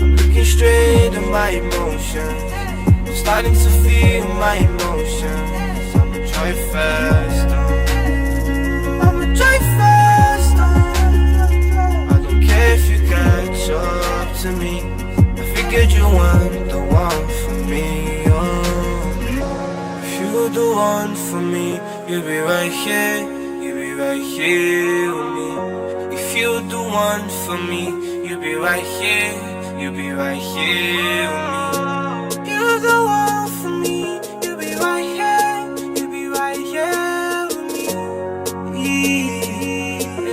I'm looking straight at my emotions. I'm starting to feel my emotions. I'ma drive faster. I'ma drive faster. I don't care if you catch up to me. I figured you weren't the one for me. If you're the one for me, you'll be right here. You'll be right here with me. If you're the one for me, you'll be right here. You'll be right here with me. You're the one for me. You'll be right here. You'll be right here with me.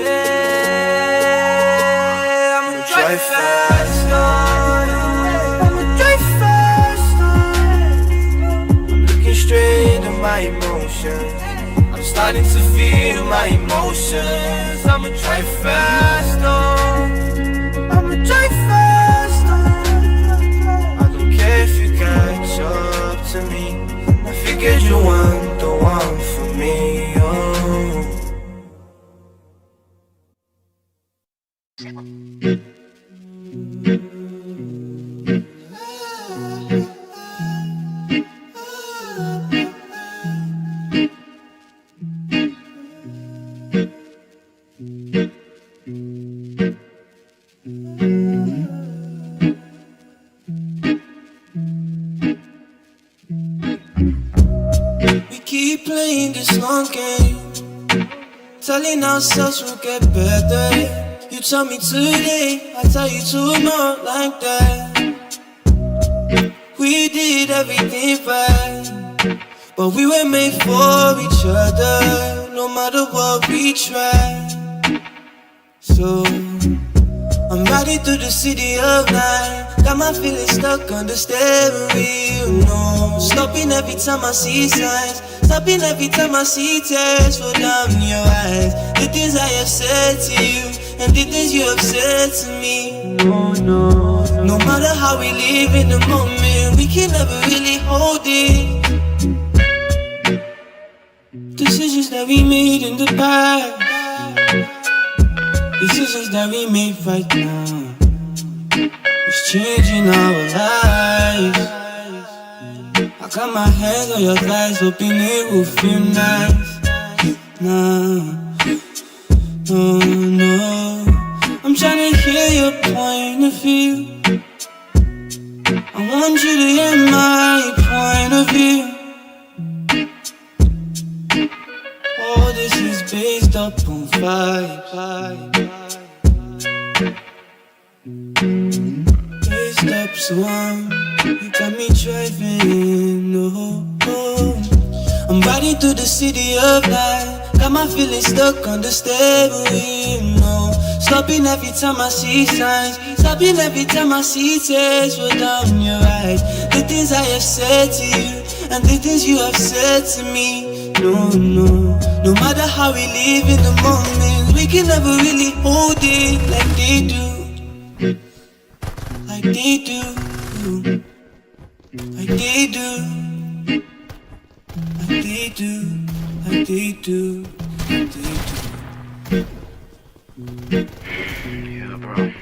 Yeah, I'ma drive faster. I'ma drive faster. I'm looking straight at my emotions. I'm starting to feel my emotions. I'ma drive faster. I'ma drive faster. I don't care if you catch up to me. I figured you weren't the one for me. We keep playing this long game, telling ourselves we'll get better. You tell me today, I tell you tomorrow, like that. We did everything right, but we were made for each other, no matter what we try. So I'm riding through the city of night, got my feelings stuck on the steering wheel. No, stopping every time I see signs, stopping every time I see tears fall down your eyes. The things I have said to you and the things you have said to me. No matter how we live in the moment, we can never really hold it. Decisions that we made in the past, decisions that we make right now, it's changing our lives. I got my hands on your thighs, hoping it will feel nice. Nah, no, I'm trying to hear your point of view. I want you to hear my point of view. All this is based up on vibe. Based up, so you got me driving. I'm riding through the city of night, got my feelings stuck on the steering wheel. No, Stopping every time I see signs, stopping every time I see tears roll down your eyes. The things I have said to you and the things you have said to me. No matter how we live in the moment, we can never really hold it like they do. Like they do. Like they do. Like they do. Like they do. Like they do. Yeah, bro.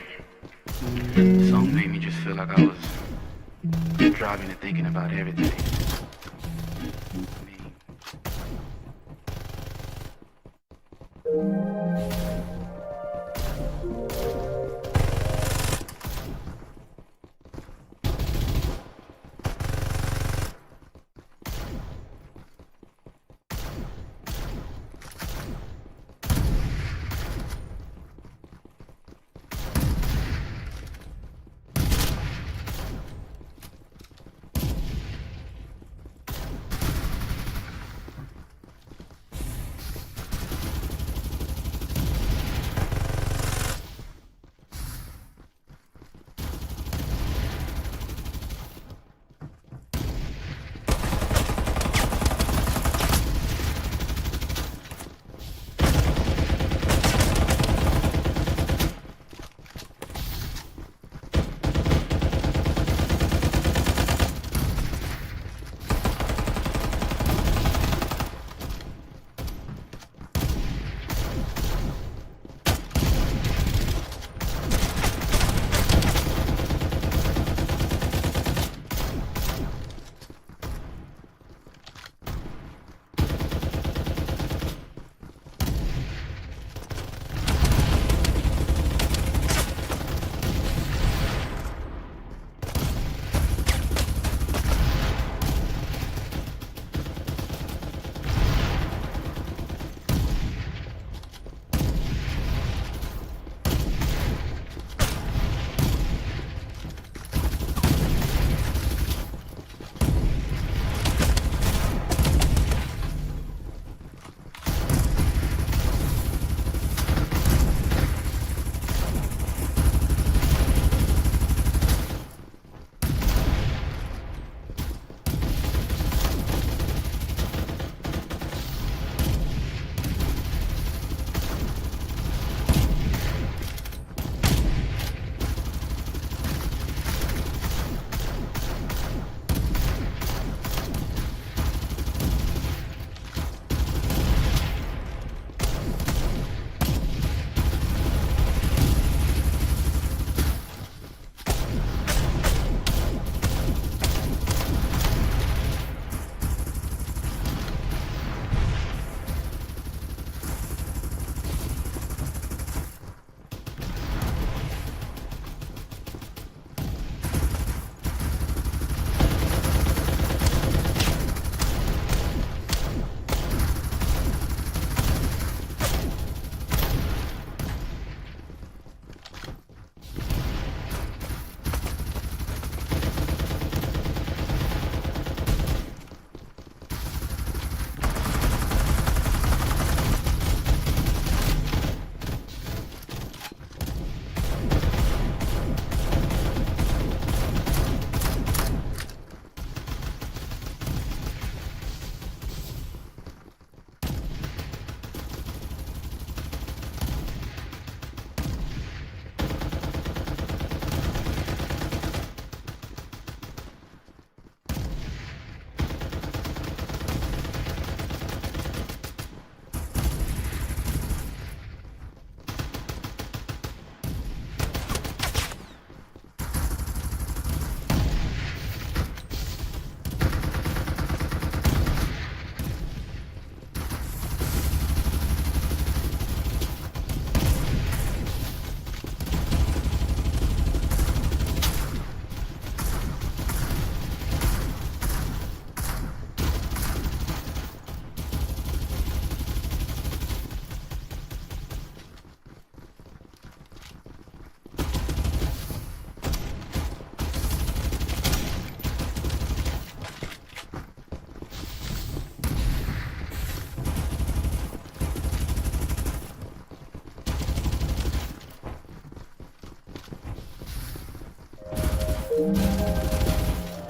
The song made me just feel like I was driving and thinking about everything.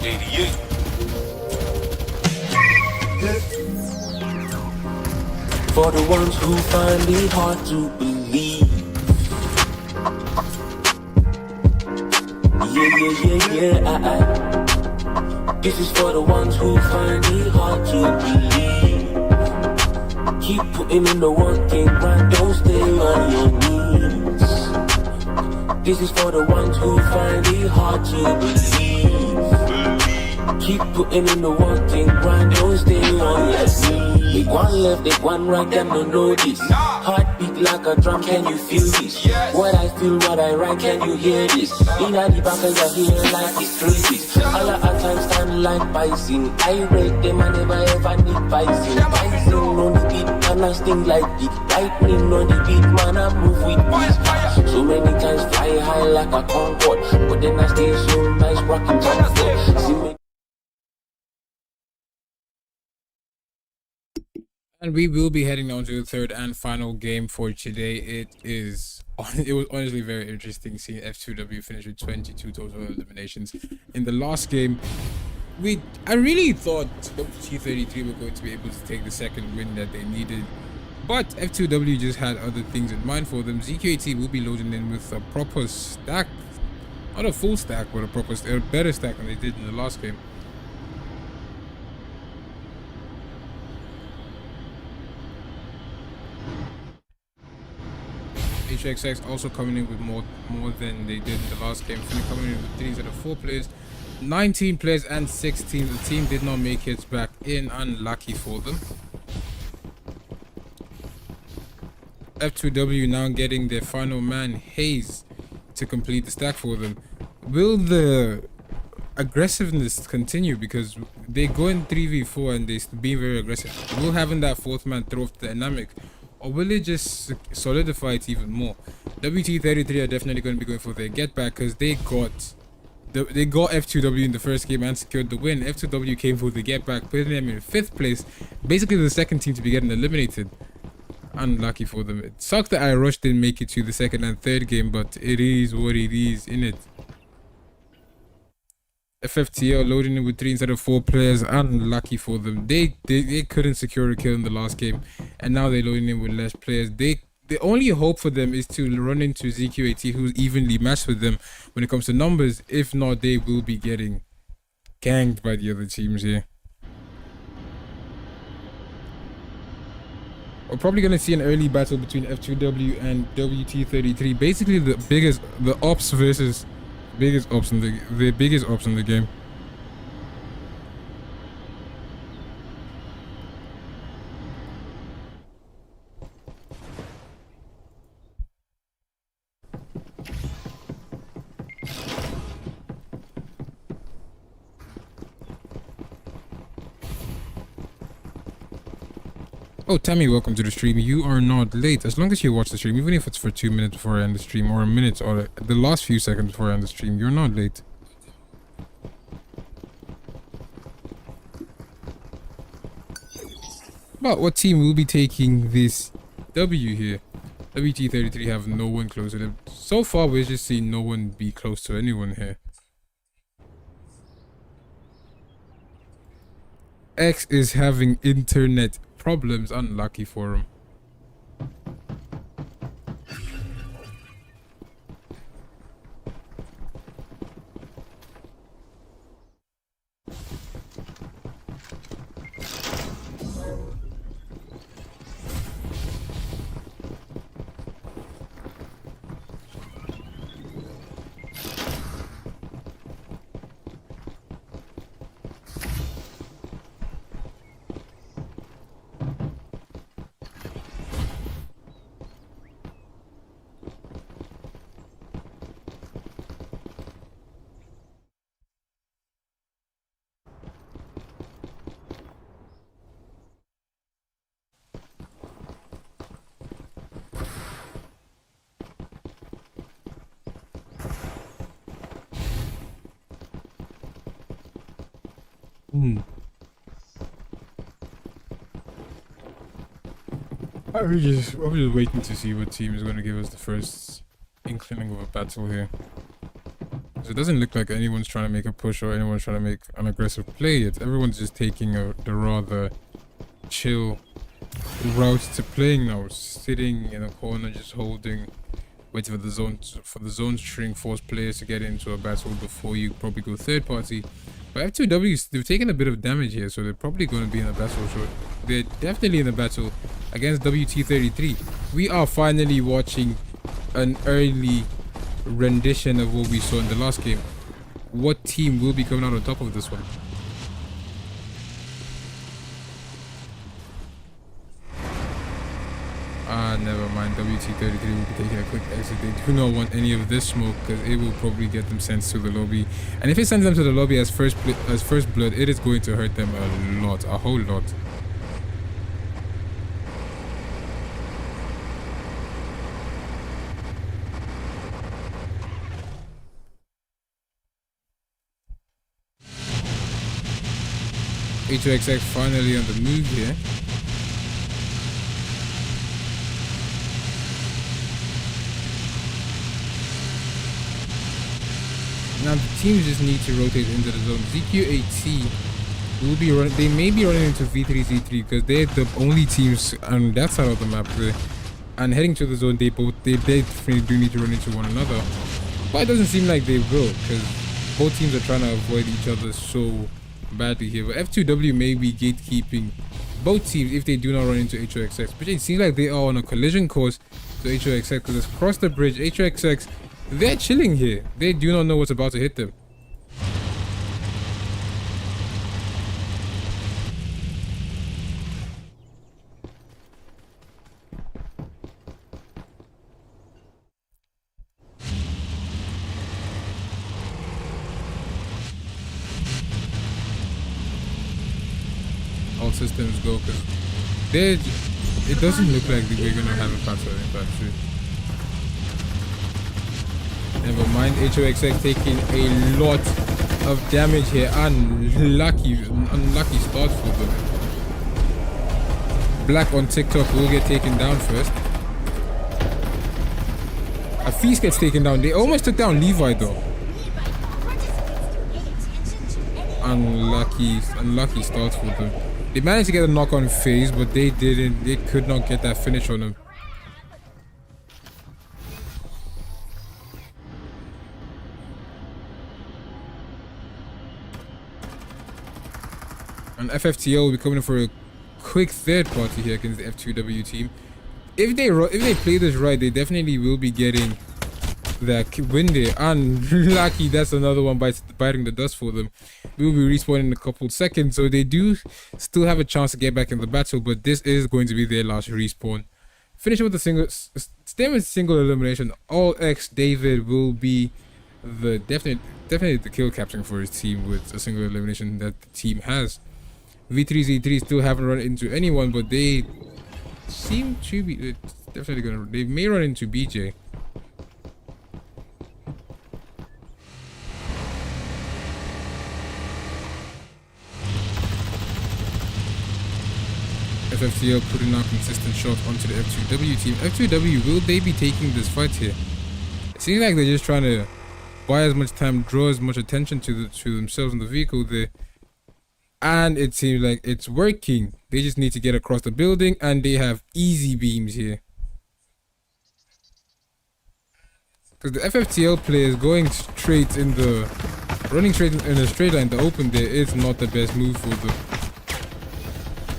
88. For the ones who find it hard to believe. Yeah. This is for the ones who find it hard to believe. Keep putting in the work and grind, don't stay on your knees. This is for the ones who find it hard to believe. Keep putting in the work and grind, don't stay on your knees. They one left, they one right, them don't know this. Heartbeat like a drum, can you feel this? What I feel, what I write, can you hear this? In the back of your hear like it's crazy. All of our time stand like bison. I rate them, I never ever need bison. Bison on the beat, man, I sting like the lightning on the beat, man, I move with peace. So many times fly high like a Concorde, but then I stay so nice, rocking comfort. See me. And we will be heading on to the third and final game for today. It was honestly very interesting seeing F2W finish with 22 total eliminations. In the last game, I really thought T33 were going to be able to take the second win that they needed. But F2W just had other things in mind for them. ZQAT will be loading in with a proper stack. Not a full stack, but a better stack than they did in the last game. HXX also coming in with more than they did in the last game. Coming in with 3 instead of 4 players, 19 players and 16. The team did not make it back in, unlucky for them. F2W now getting their final man, Hayes, to complete the stack for them. Will the aggressiveness continue? Because they go in 3v4 and they being very aggressive. Will having that fourth man throw off the dynamic? Or will it just solidify it even more? WT33 are definitely going to be going for their get back because they got F2W in the first game and secured the win. F2W came for the get back, putting them in 5th place, basically the second team to be getting eliminated. Unlucky for them. It sucks that iRush didn't make it to the second and third game, but it is what it is, innit? FFTL loading in with 3 instead of 4 players. Unlucky for them. They couldn't secure a kill in the last game, and now they're loading in with less players. The only hope for them is to run into ZQAT, who's evenly matched with them when it comes to numbers. If not, they will be getting ganged by the other teams here. We're probably going to see an early battle between F2W and WT33. Basically the biggest ops in the game. Oh, Tammy, welcome to the stream. You are not late. As long as you watch the stream, even if it's for 2 minutes before I end the stream, or a minute, or the last few seconds before I end the stream, you're not late. But what team will be taking this W here? WT33 have no one close to them. So far, we're just seeing no one be close to anyone here. X is having internet problems. Unlucky for him. I'm just waiting to see what team is going to give us the first inkling of a battle here. So it doesn't look like anyone's trying to make a push or anyone's trying to make an aggressive play yet. Everyone's just taking the rather chill route to playing now, sitting in a corner, just holding, waiting for the zone string, force players to get into a battle before you probably go third party. But F2W, they've taken a bit of damage here, so they're probably going to be in a battle. So they're definitely in a battle against WT33. We are finally watching an early rendition of what we saw in the last game. What team will be coming out on top of this one? Never mind. WT33 will be taking a quick exit. They do not want any of this smoke because it will probably get them sent to the lobby. And if it sends them to the lobby as first blood, it is going to hurt them a lot, a whole lot. HOXX finally on the move here. Now the teams just need to rotate into the zone. ZQ8T will be running. They may be running into V3Z3 because they're the only teams on that side of the map. And heading to the zone, they definitely do need to run into one another. But it doesn't seem like they will because both teams are trying to avoid each other so badly here. But F2W may be gatekeeping both teams if they do not run into HOXX. But it seems like they are on a collision course to HOXX because it's across the bridge. HOXX, they're chilling here. They do not know what's about to hit them. All systems go because it doesn't look like we're gonna have a battle in fact. Never mind, HOXX taking a lot of damage here. Unlucky start for them. Black on TikTok will get taken down first. A Feast gets taken down. They almost took down Levi though. Unlucky start for them. They managed to get a knock on phase, but they didn't. They could not get that finish on him. And FFTL will be coming in for a quick third party here against the F2W team. If they play this right, they definitely will be getting that win there. Unlucky, that's another one biting the dust for them. We will be respawning in a couple seconds, so they do still have a chance to get back in the battle, but this is going to be their last respawn. Finishing with the single elimination. All X David will be the definitely the kill captain for his team with a single elimination that the team has. V3Z3 still haven't run into anyone, but they seem to be definitely gonna. They may run into BJ. FFTL putting out consistent shots onto the F2W team. F2W, will they be taking this fight here? It seems like they're just trying to buy as much time, draw as much attention to themselves in the vehicle there. And it seems like it's working. They just need to get across the building and they have easy beams here. Because the FFTL players going straight in running straight in a straight line, the open there is not the best move for them.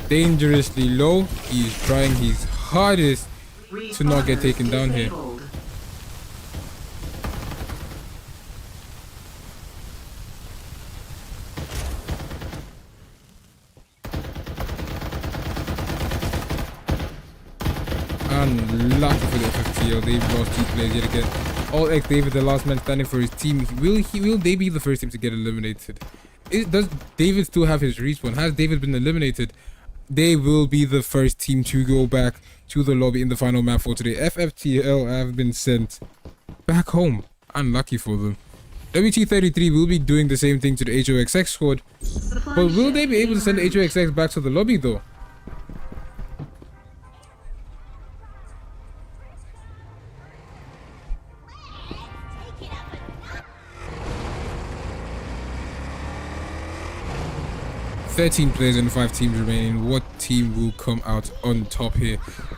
Dangerously low. He's trying his hardest to not get taken down here. Unlucky for the FFTL. They've lost 2 players yet again. All X David, the last man standing for his team. Will they be the first team to get eliminated? Does David still have his respawn? Has David been eliminated? They will be the first team to go back to the lobby in the final map for today. FFTL have been sent back home. Unlucky for them. WT33 will be doing the same thing to the HOXX squad. But will they be able to send the HOXX back to the lobby though? 13 players and 5 teams remaining. What team will come out on top here?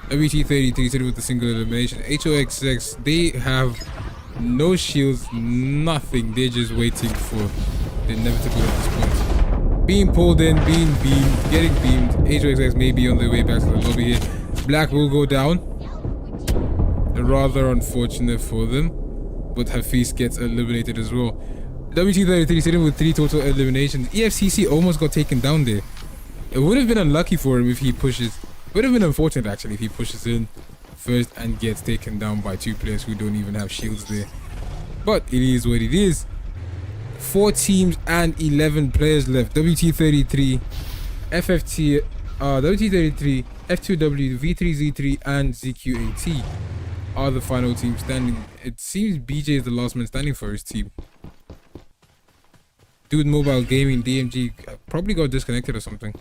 WT33 sitting with the single elimination. HOXX, they have no shields, nothing. They're just waiting for the inevitable at this point. Being pulled in, being beamed, getting beamed. HOXX may be on their way back to the lobby here. Black will go down. Rather unfortunate for them, but Hafiz gets eliminated as well. WT33 sitting with 3 total eliminations. EFCC almost got taken down there. It would have been unlucky for him if he pushes. It would have been unfortunate actually if he pushes in first and gets taken down by 2 players who don't even have shields there. But it is what it is. 4 teams and 11 players left. WT33, FFT, WT33, F2W, V3Z3, and ZQ8T are the final team standing. It seems BJ is the last man standing for his team. Dude Mobile Gaming, DMG, probably got disconnected or something.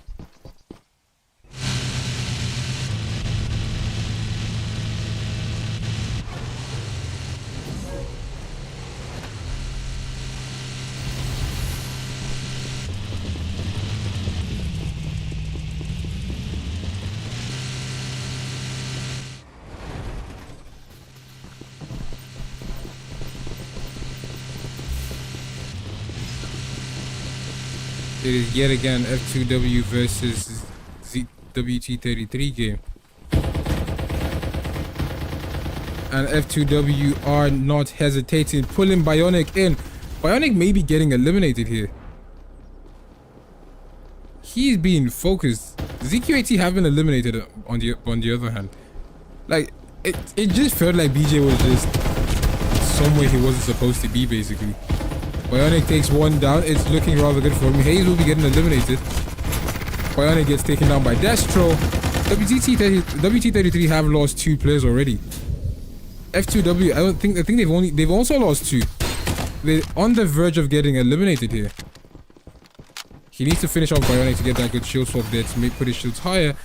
It is yet again F2W versus WT33 game. And F2W are not hesitating, pulling Bionic in. Bionic may be getting eliminated here. He's being focused. ZQ8T have been eliminated on the other hand. Like, it just felt like BJ was just somewhere he wasn't supposed to be basically. Bionic takes one down. It's looking rather good for him. Hayes will be getting eliminated. Bionic gets taken down by Destro. WT33 have lost 2 players already. F2W, I think they've also lost 2. They're on the verge of getting eliminated here. He needs to finish off Bionic to get that good shield swap there to put his shields higher.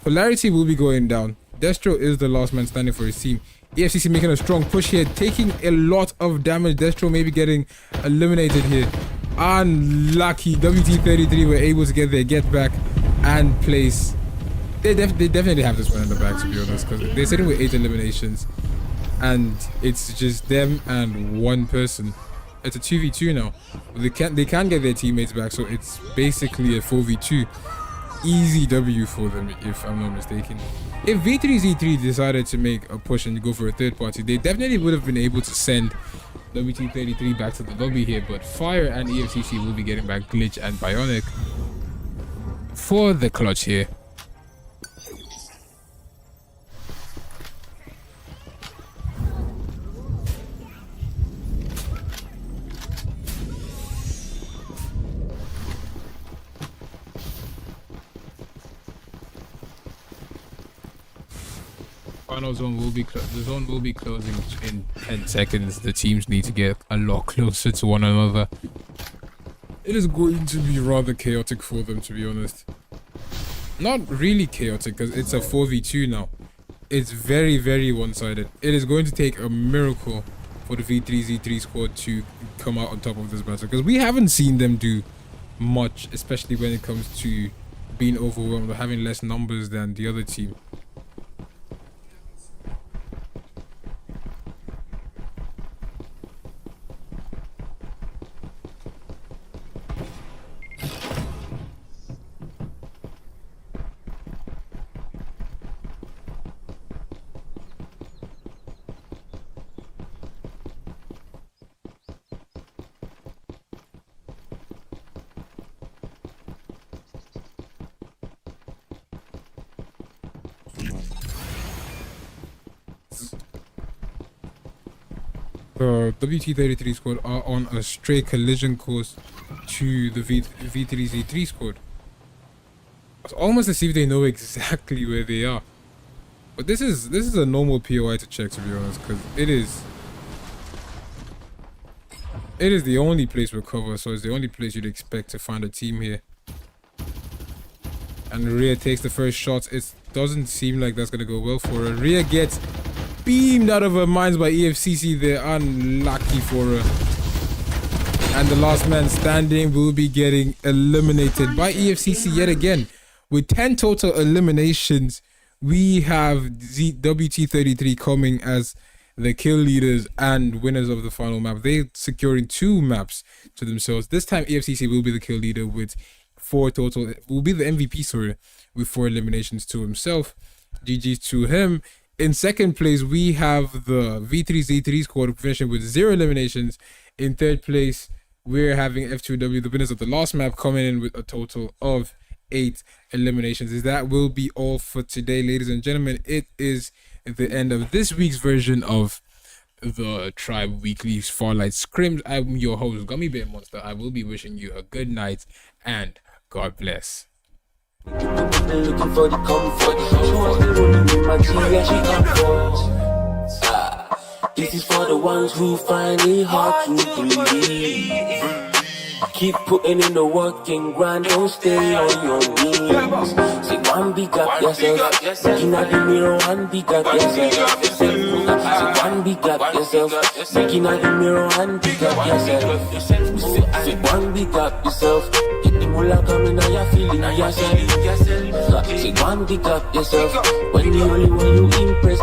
Polarity will be going down. Destro is the last man standing for his team. EFCC making a strong push here, taking a lot of damage. Destro maybe getting eliminated here. Unlucky. WT33 were able to get their get back and place. They definitely have this one in the back, to be honest, because they're sitting with 8 eliminations and it's just them and one person. It's a 2v2 now. They can get their teammates back, so it's basically a 4v2. Easy W for them, if I'm not mistaken. If V3Z3 decided to make a push and go for a third party, they definitely would have been able to send WT33 back to the lobby here, but Fire and EFCC will be getting back Glitch and Bionic for the clutch here. Final zone will be the zone will be closing in 10 seconds. The teams need to get a lot closer to one another. It is going to be rather chaotic for them, to be honest. Not really chaotic, because it's a 4v2 now. It's very, very one-sided. It is going to take a miracle for the V3Z3 squad to come out on top of this battle, because we haven't seen them do much, especially when it comes to being overwhelmed or having less numbers than the other team. The WT33 squad are on a straight collision course to the V3Z3 squad. It's almost as if they know exactly where they are. But this is a normal POI to check, to be honest, because it is the only place we'll cover, so it's the only place you'd expect to find a team here. And Rhea takes the first shot. It doesn't seem like that's gonna go well for her. Rhea gets beamed out of her minds by EFCC there. Unlucky for her. And the last man standing will be getting eliminated by EFCC yet again. With 10 total eliminations, we have WT33 coming as the kill leaders and winners of the final map. They're securing 2 maps to themselves. This time EFCC will be the kill leader with 4 total, will be the MVP, sorry, with 4 eliminations to himself. GG's to him. In second place, we have the V3Z3 squad finishing with 0 eliminations. In third place, we're having F2W, the winners of the last map, coming in with a total of 8 eliminations. That will be all for today, ladies and gentlemen. It is the end of this week's version of the Tribe Weekly Farlight Scrims. I'm your host, Gummy Bear Monster. I will be wishing you a good night and God bless. Looking for the comfort. She wants to roll with my tea and she comforts. This is for the ones who find it hard to believe. Keep putting in the work and grind, don't stay on your knees. Say one big up yourself, looking at the mirror, one big up yourself. Say one big up yourself, looking at the mirror, one big up yourself. Say one big up yourself, get the moolah coming and you're feeling yourself. Say one big up yourself, when the only one you impress.